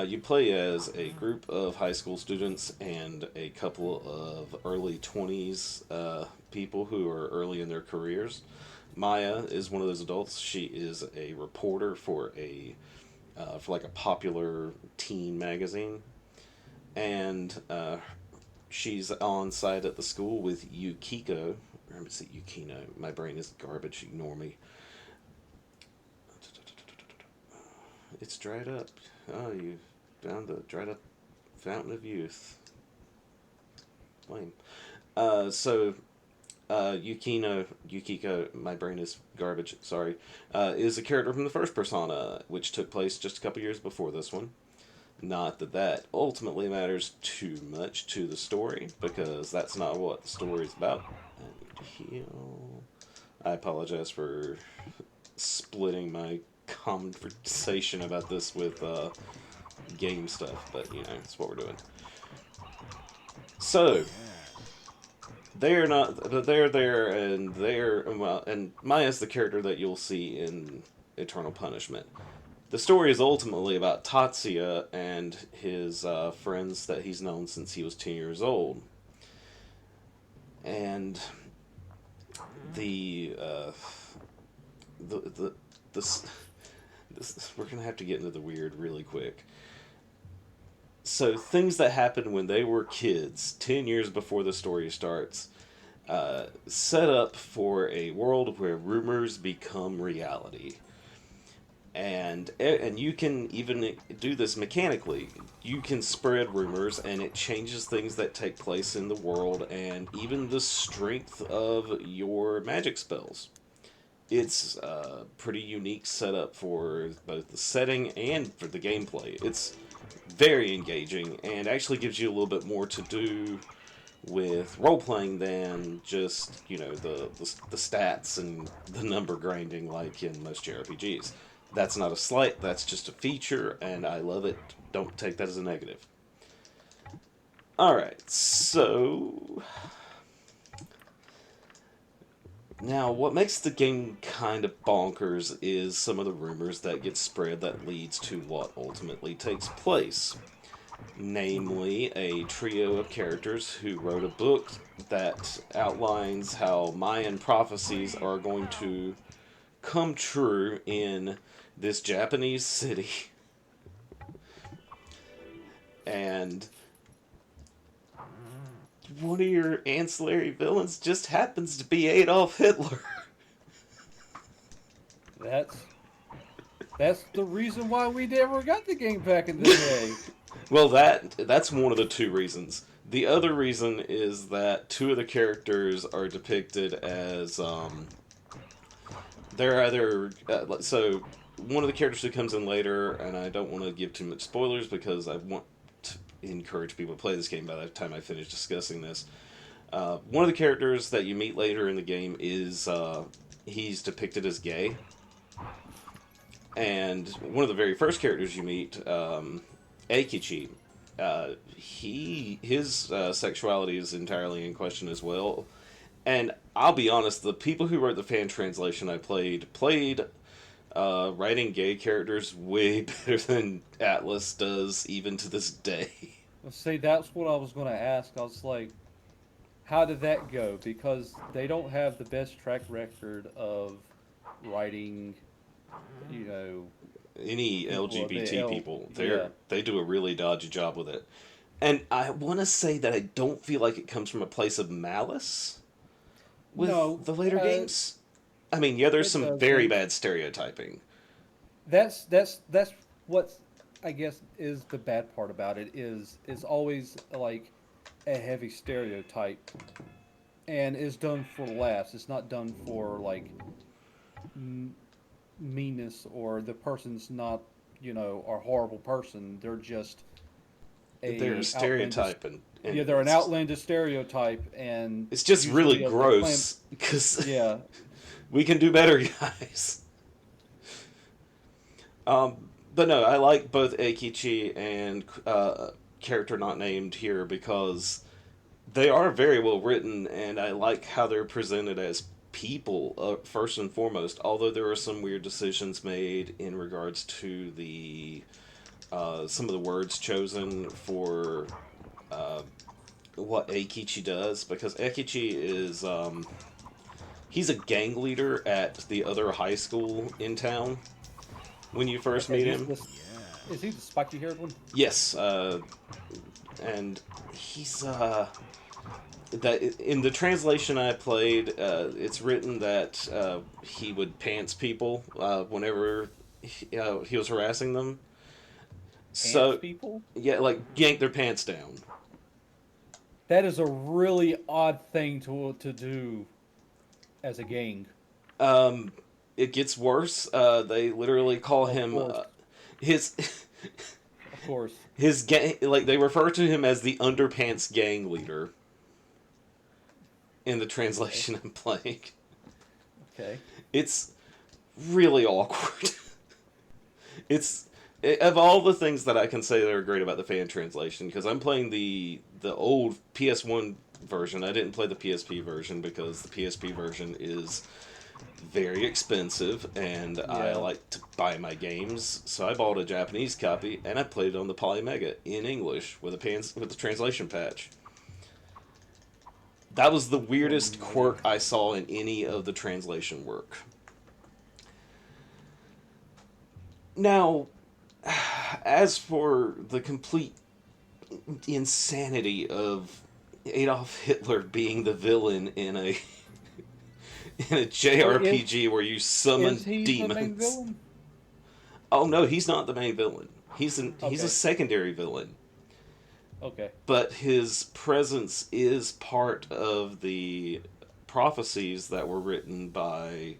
You play as a group of high school students and a couple of early 20s people who are early in their careers. Maya is one of those adults. She is a reporter for like a popular teen magazine, and she's on site at the school with Yukiko. Or is it Yukino? My brain is garbage. Ignore me. It's dried up. Oh, you found the dried up fountain of youth. Lame. So Yukiko, my brain is garbage, sorry, is a character from the first Persona, which took place just a couple years before this one. Not that that ultimately matters too much to the story, because that's not what the story is about. And heal. I apologize for splitting my conversation about this with game stuff, but you know, that's what we're doing. So, they're not, but they're there, and they're, well, and Maya's the character that you'll see in Eternal Punishment. The story is ultimately about Tatsuya and his friends that he's known since he was 10 years old. And the, the this, we're gonna have to get into the weird really quick. So things that happened when they were kids, 10 years before the story starts, set up for a world where rumors become reality. And you can even do this mechanically. You can spread rumors, and it changes things that take place in the world, and even the strength of your magic spells. It's a pretty unique setup for both the setting and for the gameplay. It's very engaging, and actually gives you a little bit more to do with role playing than just, you know, the stats and the number grinding like in most JRPGs. That's not a slight, that's just a feature, and I love it. Don't take that as a negative. Alright, so now, what makes the game kind of bonkers is some of the rumors that get spread that leads to what ultimately takes place. Namely, a trio of characters who wrote a book that outlines how Mayan prophecies are going to come true in this Japanese city. And one of your ancillary villains just happens to be Adolf Hitler. That's the reason why we never got the game back in the day. Well, that's one of the two reasons. The other reason is that two of the characters are depicted as they're either so one of the characters who comes in later, and I don't want to give too much spoilers because I want to encourage people to play this game by the time I finish discussing this. One of the characters that you meet later in the game is he's depicted as gay, and one of the very first characters you meet, Eikichi, his sexuality is entirely in question as well. And I'll be honest, the people who wrote the fan translation I played writing gay characters way better than Atlas does, even to this day. Well, see, that's what I was going to ask. I was like, how did that go? Because they don't have the best track record of writing, you know, Any people, LGBT people, yeah. they do a really dodgy job with it. And I want to say that I don't feel like it comes from a place of malice with No, the later games. I mean, yeah, there's it some very doesn't. bad stereotyping. That's what I guess is the bad part about it is it's always like a heavy stereotype and is done for laughs. It's not done for like meanness or the person's not, you know, a horrible person. They're just They're a a outlandish. stereotype, and Yeah, they're an outlandish stereotype, and it's just really usually a clan. gross because Yeah, we can do better, guys. But no, I like both Eikichi and character not named here because they are very well written, and I like how they're presented as people first and foremost. Although there are some weird decisions made in regards to the some of the words chosen for what Eikichi does, because Eikichi is he's a gang leader at the other high school in town when you first okay. meet him. Is he the spiky haired one? Yes, and he's that in the translation I played, it's written that he would pants people whenever he was harassing them. Pants So people? yeah, like yank their pants down. That is a really odd thing to do. as a gang? It gets worse. They literally call Of him course, his of course. his gang. Like they refer to him as the underpants gang leader in the Okay, translation I'm playing. okay. It's really awkward. It's of all the things that I can say that are great about the fan translation, because I'm playing the old PS1 version. I didn't play the PSP version because the PSP version is very expensive and I Yeah. like to buy my games. So I bought a Japanese copy and I played it on the Polymega in English with with a translation patch. That was the weirdest Mega. quirk I saw in any of the translation work. Now, as for the complete insanity of Adolf Hitler being the villain in a in a Wait, JRPG where you is summon he the main demons. villain? Oh no, he's not the main villain. He's a Okay, secondary villain, okay. but his presence is part of the prophecies that were written by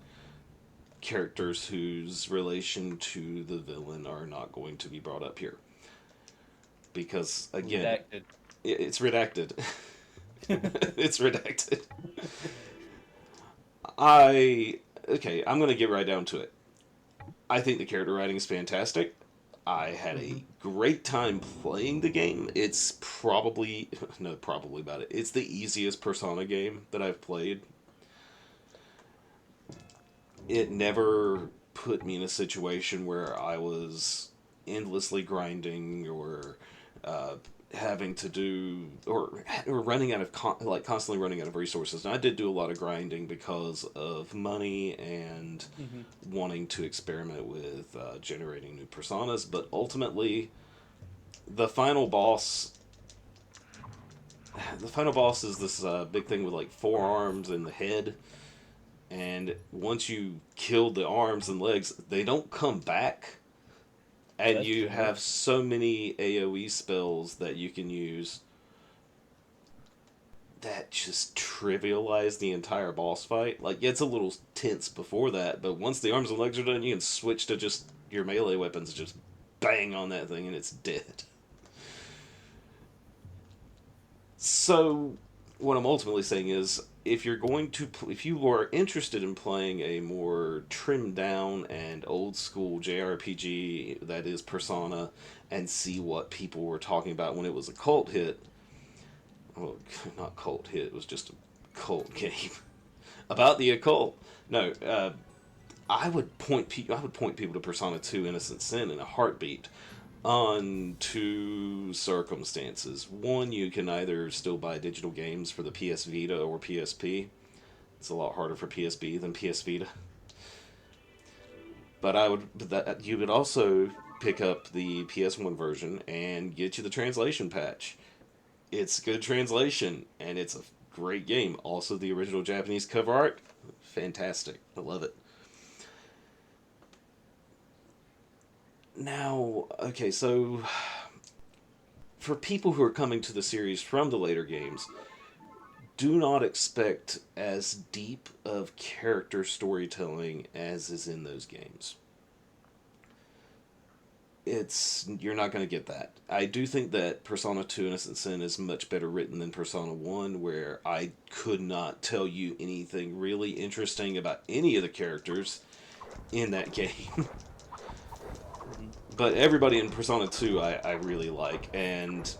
characters whose relation to the villain are not going to be brought up here because again, Redacted. it's redacted. It's redacted. I okay, I'm going to get right down to it. I think the character writing is fantastic. I had Hmm. a great time playing the game. It's probably no probably about it. It's the easiest Persona game that I've played. It never put me in a situation where I was endlessly grinding or uh, having to do or running out of like constantly running out of resources. And I did do a lot of grinding because of money and Hmm. wanting to experiment with generating new personas. But ultimately, the final boss. The final boss is this big thing with like four arms and the head, and once you kill the arms and legs, they don't come back. And That's you generous. have so many AoE spells that you can use that just trivialize the entire boss fight. Like, yeah, it's a little tense before that, but once the arms and legs are done, you can switch to just your melee weapons and just bang on that thing and it's dead. So, what I'm ultimately saying is, if you're going to, if you are interested in playing a more trimmed down and old school JRPG that is Persona, and see what people were talking about when it was a cult hit, well, not cult hit, it was just a cult game about the occult. No, I would point people to Persona 2 Innocent Sin in a heartbeat on two circumstances. One, you can either still buy digital games for the PS Vita or PSP. It's a lot harder for PSP than PS Vita. But you would also pick up the PS1 version and get you the translation patch. It's good translation and it's a great game. Also, the original Japanese cover art, fantastic. I love it. Now, okay, so for people who are coming to the series from the later games, do not expect as deep of character storytelling as is in those games. You're not going to get that. I do think that Persona 2 Innocent Sin is much better written than Persona 1, where I could not tell you anything really interesting about any of the characters in that game. Hmm. But everybody in Persona 2 I really like, and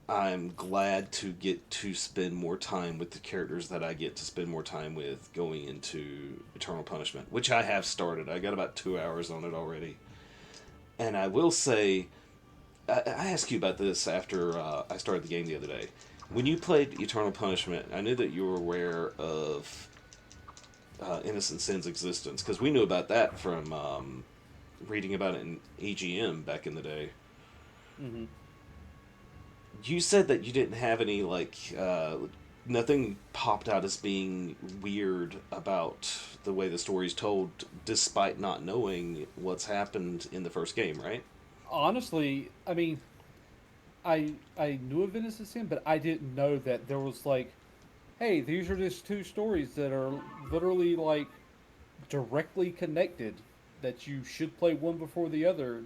I'm glad to get to spend more time with the characters that I get to spend more time with going into Eternal Punishment, which I have started. I got about 2 hours on it already. And I will say, I asked you about this after I started the game the other day. When you played Eternal Punishment, I knew that you were aware of Innocent Sin's existence, because we knew about that from reading about it in EGM back in the day. Hmm. You said that you didn't have any nothing popped out as being weird about the way the story's told, despite not knowing what's happened in the first game, right? Honestly, I mean, I knew of Innocent Sin, but I didn't know that there was like hey, these are just two stories that are literally like directly connected. That you should play one before the other.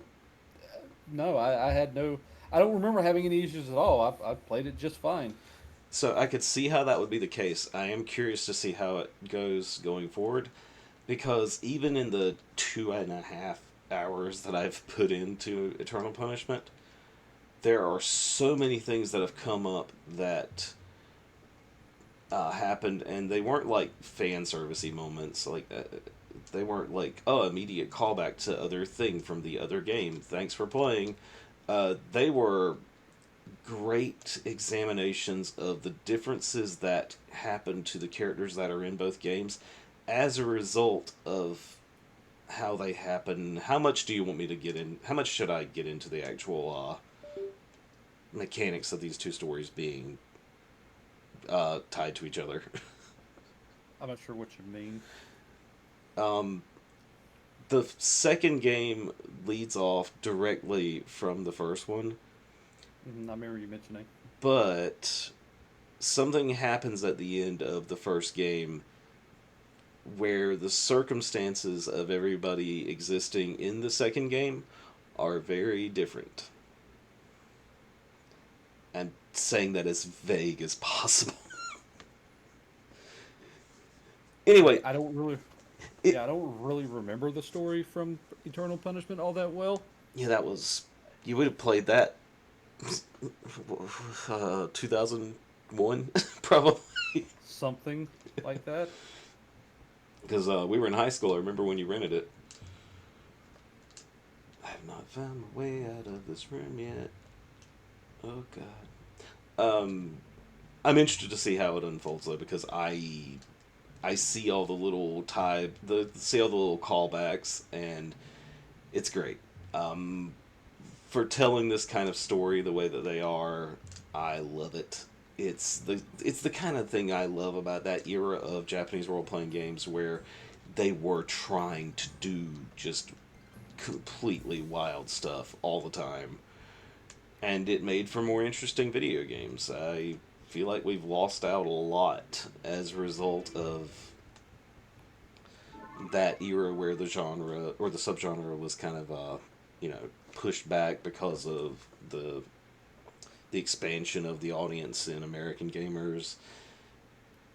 No, I had no. I don't remember having any issues at all. I played it just fine. So I could see how that would be the case. I am curious to see how it goes going forward, because even in the 2.5 hours that I've put into Eternal Punishment, there are so many things that have come up that happened, and they weren't like fan servicey moments. They weren't like, oh, immediate callback to other thing from the other game. Thanks for playing. They were great examinations of the differences that happen to the characters that are in both games as a result of how they happen. How much do you want me to get in? How much should I get into the actual mechanics of these two stories being tied to each other? I'm not sure what you mean. um, the second game leads off directly from the first one, I remember you mentioning. but something happens at the end of the first game where the circumstances of everybody existing in the second game are very different. I'm saying that as vague as possible. Anyway, I don't really. it Yeah, I don't really remember the story from Eternal Punishment all that well. yeah, that was you would have played that 2001 probably, Something like that. because we were in high school. I remember when you rented it. I have not found my way out of this room yet. Oh God. I'm interested to see how it unfolds though, because I see all the little see all the little callbacks, and it's great. Um, for telling this kind of story the way that they are, I love it. It's the kind of thing I love about that era of Japanese role playing games where they were trying to do just completely wild stuff all the time, and it made for more interesting video games. I feel like we've lost out a lot as a result of that era where the genre or the subgenre was kind of pushed back because of the expansion of the audience in American gamers,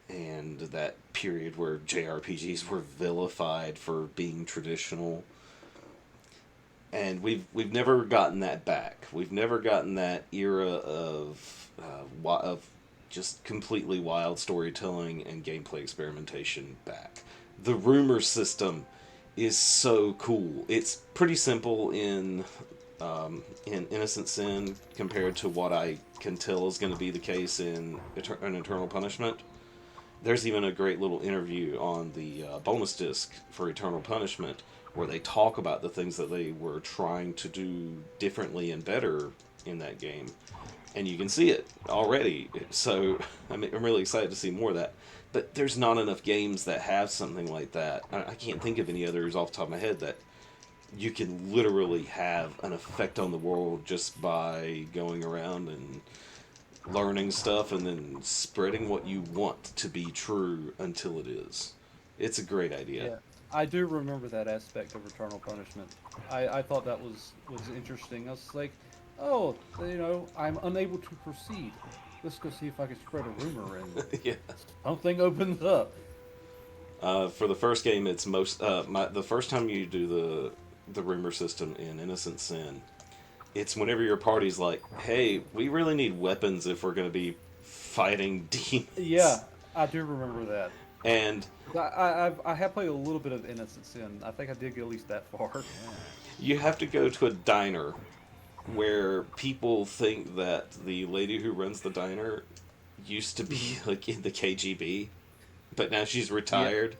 and that period where JRPGs were vilified for being traditional. And we've never gotten that back. We've never gotten that era of just completely wild storytelling and gameplay experimentation back. The rumor system is so cool. It's pretty simple in Innocent Sin compared to what I can tell is going to be the case in an Eternal Punishment. There's even a great little interview on the bonus disc for Eternal Punishment where they talk about the things that they were trying to do differently and better in that game. And you can see it already. So I'm really excited to see more of that. But there's not enough games that have something like that. I can't think of any others off the top of my head that you can literally have an effect on the world just by going around and learning stuff and then spreading what you want to be true until it is. It's a great idea. Yeah, I do remember that aspect of Eternal Punishment. I thought that was interesting. I was like, oh, I'm unable to proceed. Let's go see if I can spread a rumor and Yeah. something opens up. For the first game, it's the first time you do the rumor system in Innocent Sin. It's whenever your party's like, hey, we really need weapons if we're going to be fighting demons. Yeah, I do remember that. And I have played a little bit of Innocent Sin. I think I did get at least that far. you have to go to a diner where people think that the lady who runs the diner used to be like in the KGB, but now she's Yeah. retired.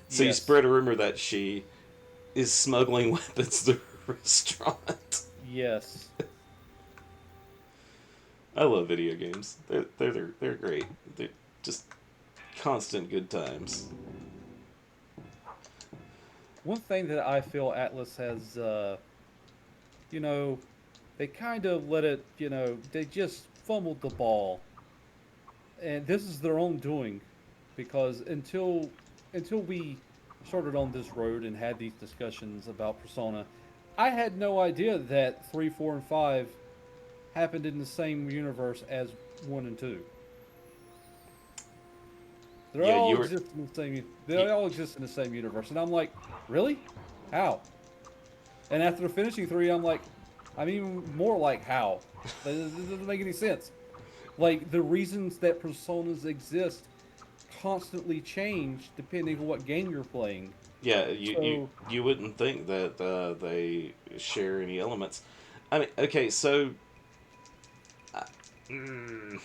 So you Yes. spread a rumor that she is smuggling weapons through a restaurant. Yes. I love video games. They're great. They're just constant good times. One thing that I feel Atlas has, you know, they kind of let it, they just fumbled the ball and this is their own doing, because until we started on this road and had these discussions about Persona, I had no idea that 3, 4, and 5 happened in the same universe as 1 and 2. They Yeah, all you were. exist in the same. They y- all exist in the same universe, and I'm like, really? How? And after finishing 3, I'm like, I'm even more like, how? This doesn't make any sense. Like the reasons that personas exist constantly change depending on what game you're playing. Yeah, you So you wouldn't think that they share any elements. I mean, okay, so mm,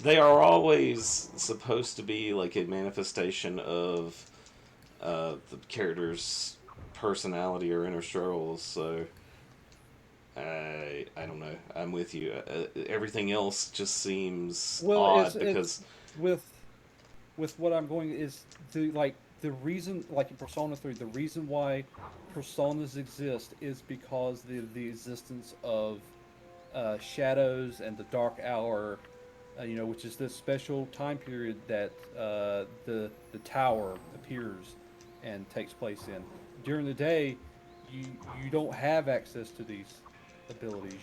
they are always supposed to be like a manifestation of the character's personality or inner struggles. So I don't know. I'm with you. Everything else just seems well, odd it's because with what I'm going is the reason, like in Persona 3, the reason why personas exist is because the existence of shadows and the dark hour, which is this special time period that the tower appears and takes place in. During the day, you you don't have access to these abilities.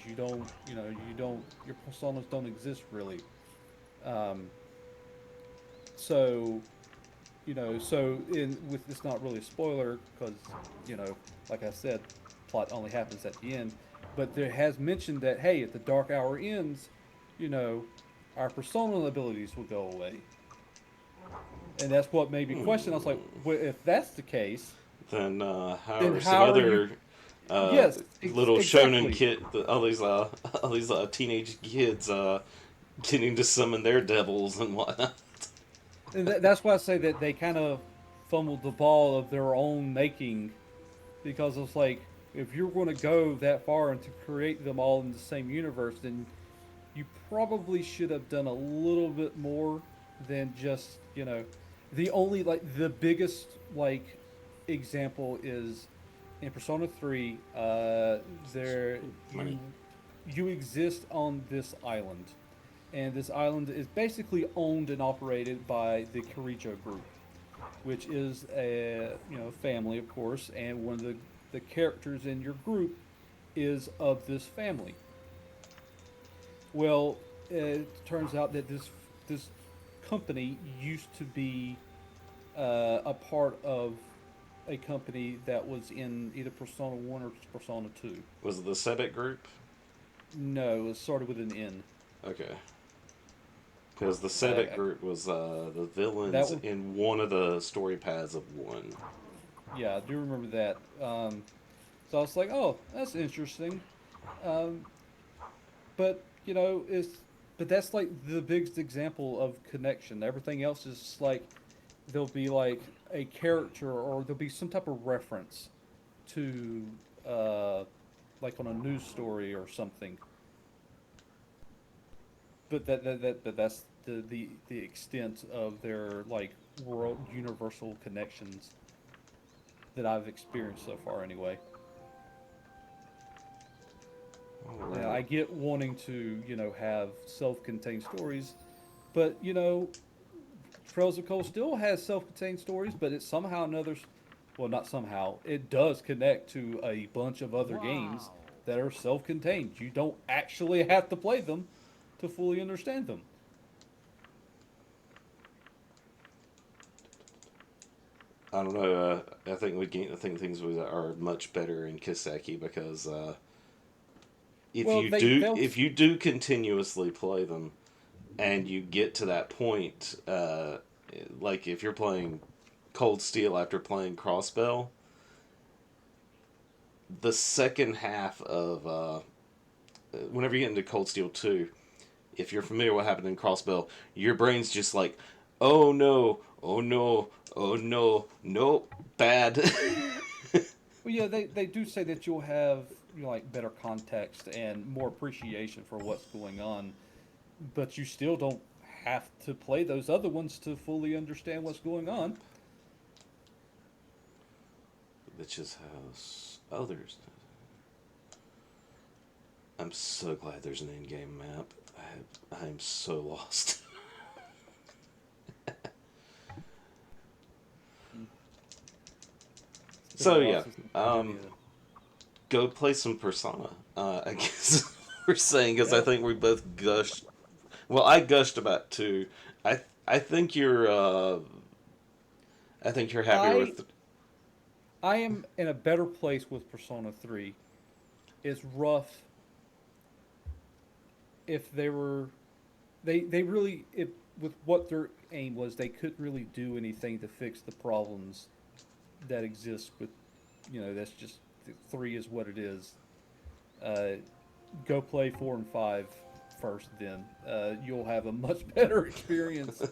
Your personas don't exist really. Um, so so in with it's not really a spoiler because you know, like I said, plot only happens at the end. But there has mentioned that hey, if the dark hour ends, you know, our personal abilities will go away, and that's what made me question. I was like, well, if that's the case, then how then are some how are you? other uh, Yes, little shonen exactly. kid, all these teenage kids getting to summon their devils and whatnot? And that's why I say that they kind of fumbled the ball of their own making, because it's like if you're going to go that far and to create them all in the same universe, then you probably should have done a little bit more than just the only like the biggest like example is in Persona 3. There Money. you exist on this island, and this island is basically owned and operated by the Kirijo group, which is a family, of course, and one of the characters in your group is of this family. Well, it turns out that this company used to be a part of a company that was in either Persona 1 or Persona 2. Was it the Sebek group? No, it started with an N. Okay. Because the Sebek Uh, group was the that villains one, in one of the story paths of one. yeah, I do remember that. So I was like, oh, that's interesting. Um, but but that's like the biggest example of connection. Everything else is just like there'll be like a character or there'll be some type of reference to like on a news story or something. But that's the extent of their like world universal connections that I've experienced so far anyway. All Yeah, right. I get wanting to, have self-contained stories, but Trails of Cold still has self-contained stories, but it's somehow another, well, not somehow, it does connect to a bunch of other games that are self-contained. You don't actually have to play them to fully understand them. I don't know. I think things are much better in Kiseki because Well, they'll if you do continuously play them and you get to that point, like if you're playing Cold Steel after playing Crossbell, the second half of whenever you get into Cold Steel 2, if you're familiar with what happened in Crossbell, your brain's just like, oh no, oh no, oh no, nope, bad. well, yeah, they do say that you'll have like better context and more appreciation for what's going on, but you still don't have to play those other ones to fully understand what's going on. Bitches house. Oh, there's. I'm so glad there's an in-game map. I'm so lost. There's a So lot of yeah, systems you do um, need it. go play some Persona. I guess we're saying because I Yeah. think we both gushed. Well, I gushed about two. I think you're I think you're happier I with. I am in a better place with Persona 3. It's rough if they were they really if with what their aim was, they couldn't really do anything to fix the problems that exist with, that's just 3 is what it is. Uh, Go play 4 and 5 first, then you'll have a much better experience.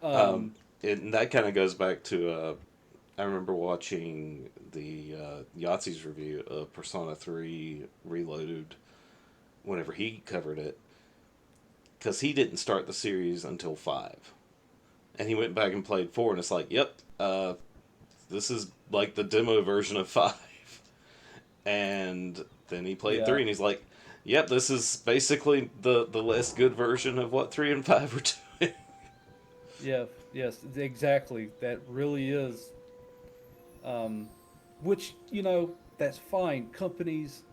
Um, Um, and that kind of goes back to I remember watching the Yahtzee's review of Persona 3 Reloaded whenever he covered it, because he didn't start the series until 5. And he went back and played 4, and it's like, yep, this is like the demo version of 5. And then he played yeah, 3, and he's like, yep, this is basically the less good version of what 3 and 5 were doing. yeah, yes, exactly. That really is. Um, which, that's fine. Companies,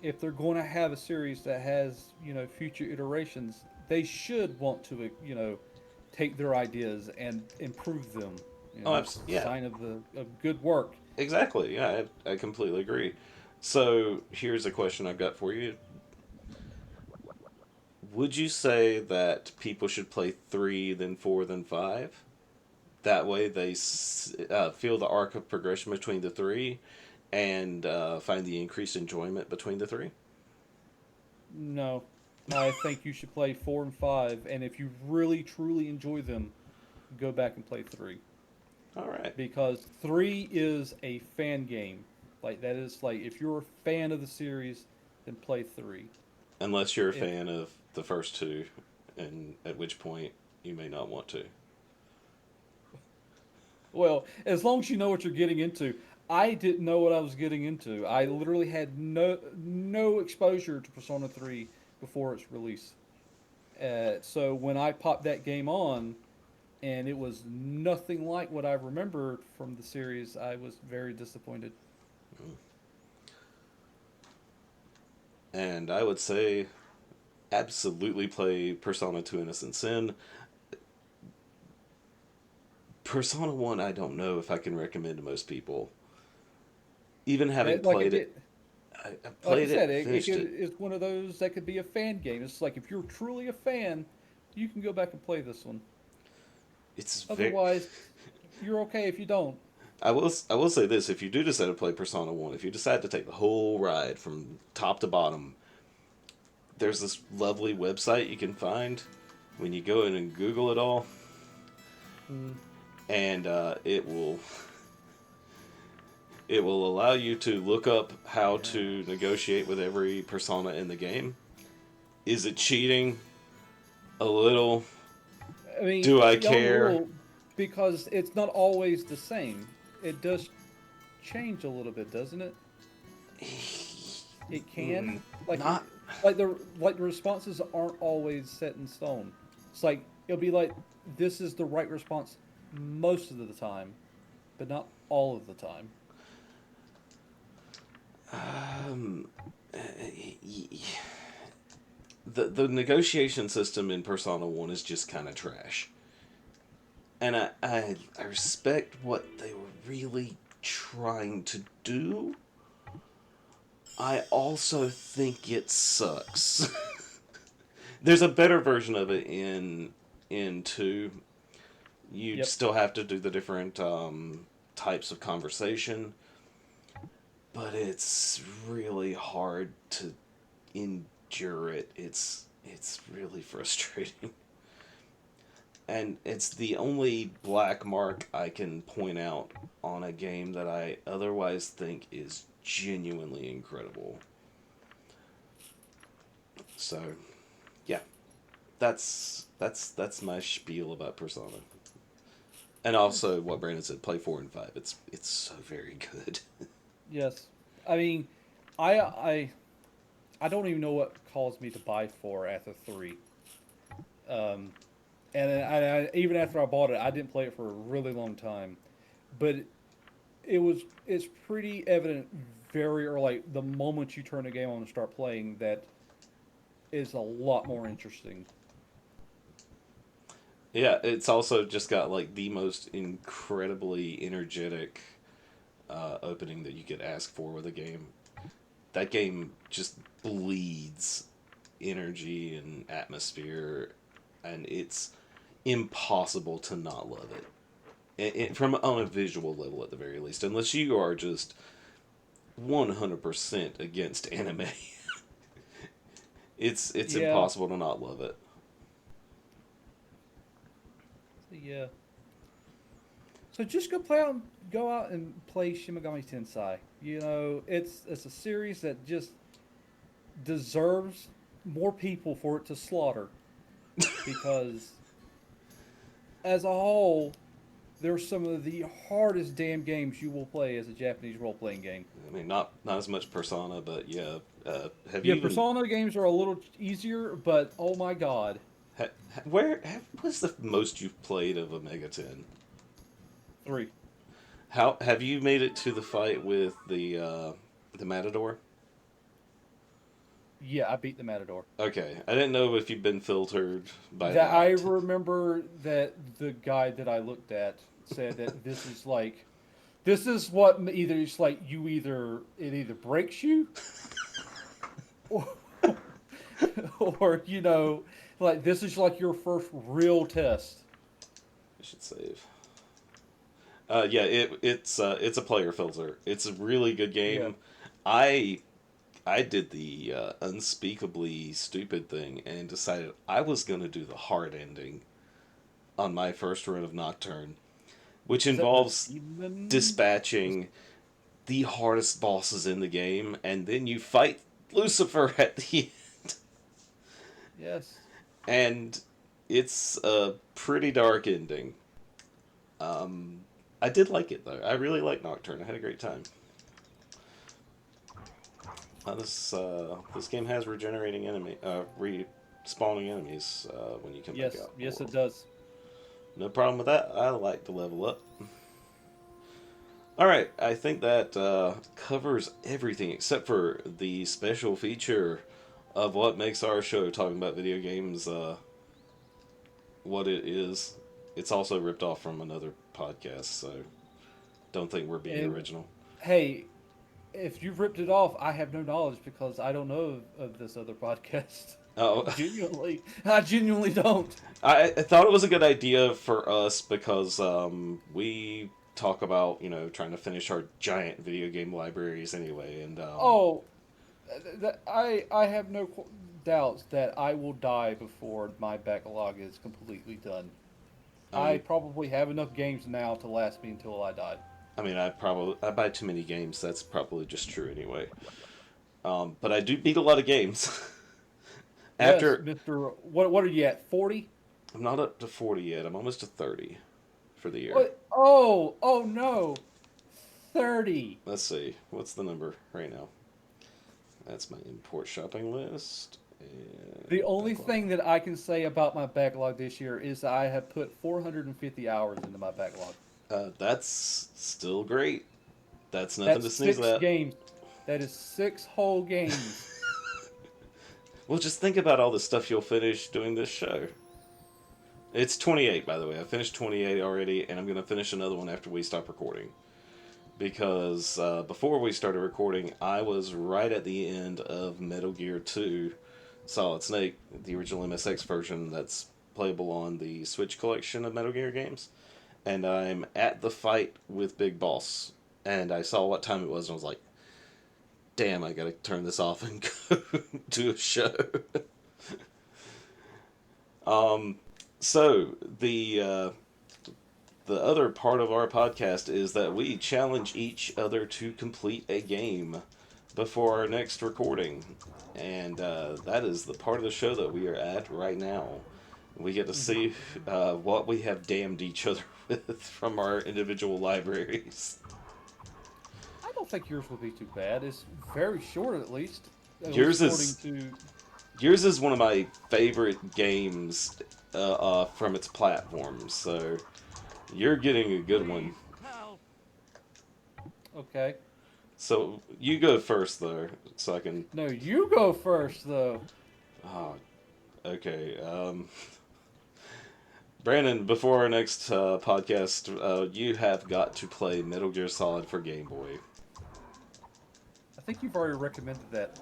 if they're going to have a series that has, future iterations, they should want to, take their ideas and improve them. Oh, That's a yeah, sign of of good work. exactly. Yeah, I completely agree. So here's a question I've got for you. Would you say that people should play 3, then 4, then 5? That way they feel the arc of progression between the three and find the increased enjoyment between the three? No, I think you should play 4 and 5, and if you really truly enjoy them, go back and play 3, All right. because 3 is a fan game. Like that is like if you're a fan of the series, then play 3. Unless you're a If fan of the first two, and at which point you may not want to. Well, as long as you know what you're getting into. I didn't know what I was getting into. I literally had no exposure to Persona 3 before its release. So when I popped that game on, and it was nothing like what I remembered from the series, I was very disappointed. And I would say absolutely play Persona 2 Innocent Sin. Persona 1, I don't know if I can recommend to most people. Even having That like played it, it, it I like I played it, said, finished it. it's one of those that could be a fan game. It's like if you're truly a fan, you can go back and play this one. It's very. Otherwise, you're okay if you don't. I will say this: if you do decide to play Persona 1, if you decide to take the whole ride from top to bottom, there's this lovely website you can find when you go in and Google it all, Mm, and it will allow you to look up how yeah. to negotiate with every persona in the game. Is it cheating? A little. I mean, Do I a care? little, because it's not always the same. It does change a little bit, doesn't it? It can. Like Not. like the responses aren't always set in stone. It's like it'll be like this is the right response most of the time, but not all of the time. Um, the negotiation system in Persona 1 is just kind of trash. And I respect what they were really trying to do. I also think it sucks. There's a better version of it in 2. You Yep. still have to do the different types of conversation, but it's really hard to endure it. It's really frustrating. And it's the only black mark I can point out on a game that I otherwise think is genuinely incredible. So, yeah, that's my spiel about Persona. And also what Brandon said, play 4 and 5. It's so very good. Yes. I mean, I I I don't even know what caused me to buy 4 after 3. Um, and even after I bought it, I didn't play it for a really long time. But it's pretty evident very early, the moment you turn the game on and start playing, that is a lot more interesting. Yeah, it's also just got like the most incredibly energetic opening that you could ask for with a game. That game just bleeds energy and atmosphere, and it's impossible to not love it. From on a visual level, at the very least, unless you are just 100% against anime, it's Yeah, impossible to not love it. yeah. So just go out and play Shin Megami Tensei. You know, it's a series that just deserves more people for it to slaughter because as a whole, they're some of the hardest damn games you will play as a Japanese role playing game. I mean, not as much Persona, but yeah. Have you Yeah, even Persona games are a little easier, but oh my god, what's the most you've played of a Megaten? 3. How have you made it to the fight with the Matador? Yeah, I beat the Matador. Okay, I didn't know if you've been filtered by That I that. remember that the guide that I looked at said that this is what either it's like it either breaks you or or like this is like your first real test. I should save. Yeah, it's a player filter. It's a really good Yeah. game. I I did the unspeakably stupid thing and decided I was gonna do the hard ending on my first run of Nocturne, which Is that the involves demon? dispatching the hardest bosses in the game, and then you fight Lucifer at the end. Yes. And it's a pretty dark ending. I did like it though. I really like Nocturne. I had a great time. This game has regenerating respawning enemies when you come back Yes. out. Yes, it does. No problem with that. I like to level up. All right, I think that covers everything except for the special feature of what makes our show talking about video games what it is. It's also ripped off from another podcast, so don't think we're being And original. hey, if you've ripped it off, I have no knowledge because I don't know of this other podcast. Oh, I genuinely don't. I thought it was a good idea for us because we talk about trying to finish our giant video game libraries anyway, and Oh, I have no doubts that I will die before my backlog is completely done. I I mean probably have enough games now to last me until I die. I buy too many games. That's probably just true anyway. But I do beat a lot of games. Yes, After Mister. What are you at? 40? I'm not up to 40 yet. I'm almost to 30 for the year. What? Oh no, 30. Let's see. What's the number right now? That's my import shopping list. The And only backlog. thing that I can say about my backlog this year is that I have put 450 hours into my backlog. That's still great. That's nothing That's to sneeze six at. games. That is 6 whole games. Well, just think about all the stuff you'll finish doing this show. It's 28, by the way. I finished 28 already, and I'm going to finish another one after we stop recording. Because before we started recording, I was right at the end of Metal Gear 2 Solid Snake, the original MSX version that's playable on the Switch collection of Metal Gear games. And I'm at the fight with Big Boss. And I saw what time it was, and I was like, damn, I gotta turn this off and go do a show. So the other part of our podcast is that we challenge each other to complete a game before our next recording, and that is the part of the show that we are at right now. We get to see what we have damned each other with from our individual libraries. I don't think yours will be too bad. It's very short, at least. At least Yours according is to. yours is one of my favorite games from its platform, so you're getting a good one. Help! Okay. So you go first, though, so I can. No, you go first, though. Oh, okay. Brandon, before our next podcast, you have got to play Metal Gear Solid for Game Boy. I think you've already recommended that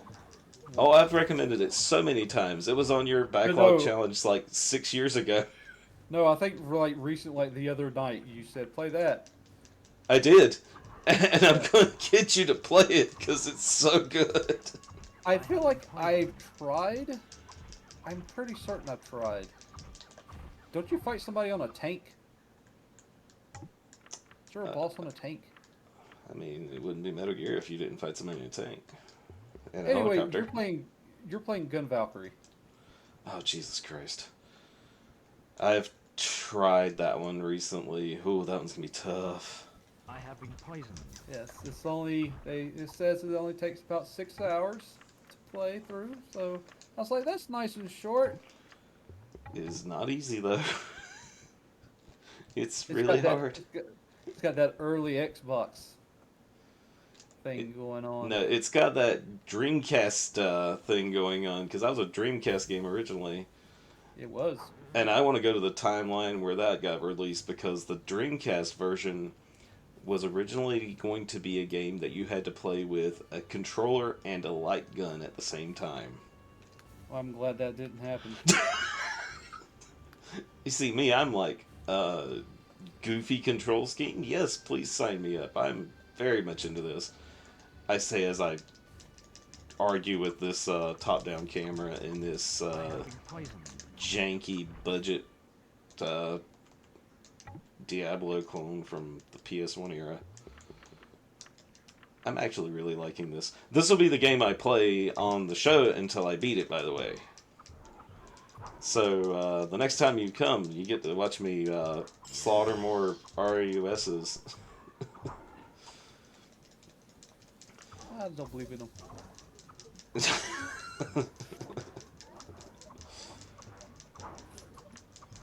Oh, once. I've recommended it so many times. It was on your But backlog no, challenge like 6 years ago. no, I think like recent, like the other night, you said play that. I did. And I'm Yeah. going to get you to play it because it's so good. I feel like I've tried. I'm pretty certain I've tried. Don't you fight somebody on a tank? Is there a boss on a tank? I mean, it wouldn't be Metal Gear if you didn't fight somebody in a tank. And a Anyway, helicopter. you're playing Gun Valkyrie. Oh, Jesus Christ. I've tried that one recently. Ooh, that one's going to be tough. I have been poisoned. Yes, it says it only takes about 6 hours to play through. So I was like, that's nice and short. It is not easy, though. It's It's really got that, hard. it's got that early Xbox thing going on. No, it's got that Dreamcast thing going on, because I was a Dreamcast game originally. It was. And I want to go to the timeline where that got released, because the Dreamcast version was originally going to be a game that you had to play with a controller and a light gun at the same time. Well, I'm glad that didn't happen. You see, me, I'm like, goofy control scheme? Yes, please sign me up. I'm very much into this. I say as I argue with this top-down camera in this I have been poisoned. janky budget Diablo clone from the PS1 era. I'm actually really liking this. This will be the game I play on the show until I beat it, by the way. So, the next time you come, you get to watch me slaughter more RUSs. I don't believe in them.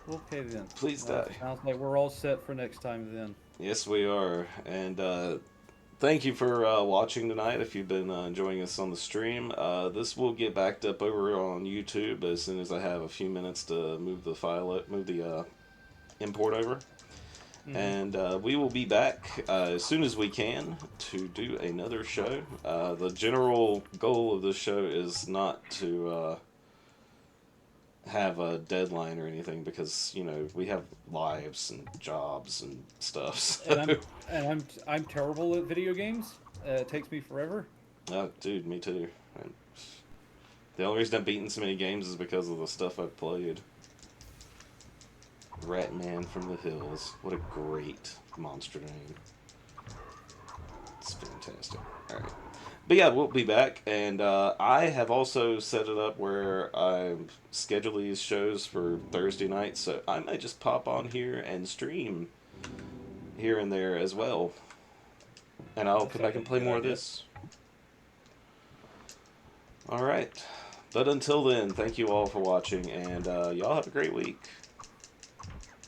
Okay then. Please die. Sounds like we're all set for next time then. Yes, we are. And thank you for watching tonight. If you've been enjoying us on the stream, this will get backed up over on YouTube as soon as I have a few minutes to move the file, move the import over. Mhm. And we will be back as soon as we can to do another show. The general goal of this show is not to have a deadline or anything, because we have lives and jobs and stuff. So. I'm terrible at video games. It takes me forever. Oh, dude, me too. And the only reason I've beaten so many games is because of the stuff I've played. Ratman from the Hills. What a great monster name. It's fantastic. Alright. But yeah, we'll be back. And I have also set it up where I schedule these shows for Thursday nights. So I might just pop on here and stream here and there as well. And I'll come back and play more of this. Alright. But until then, thank you all for watching. And y'all have a great week.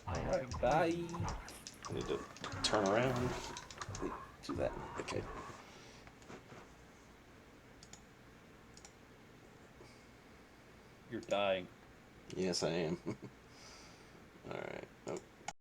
I have Alright, been bye. I need to turn around. Do that. Okay. You're dying. Yes, I am. Alright. Oh.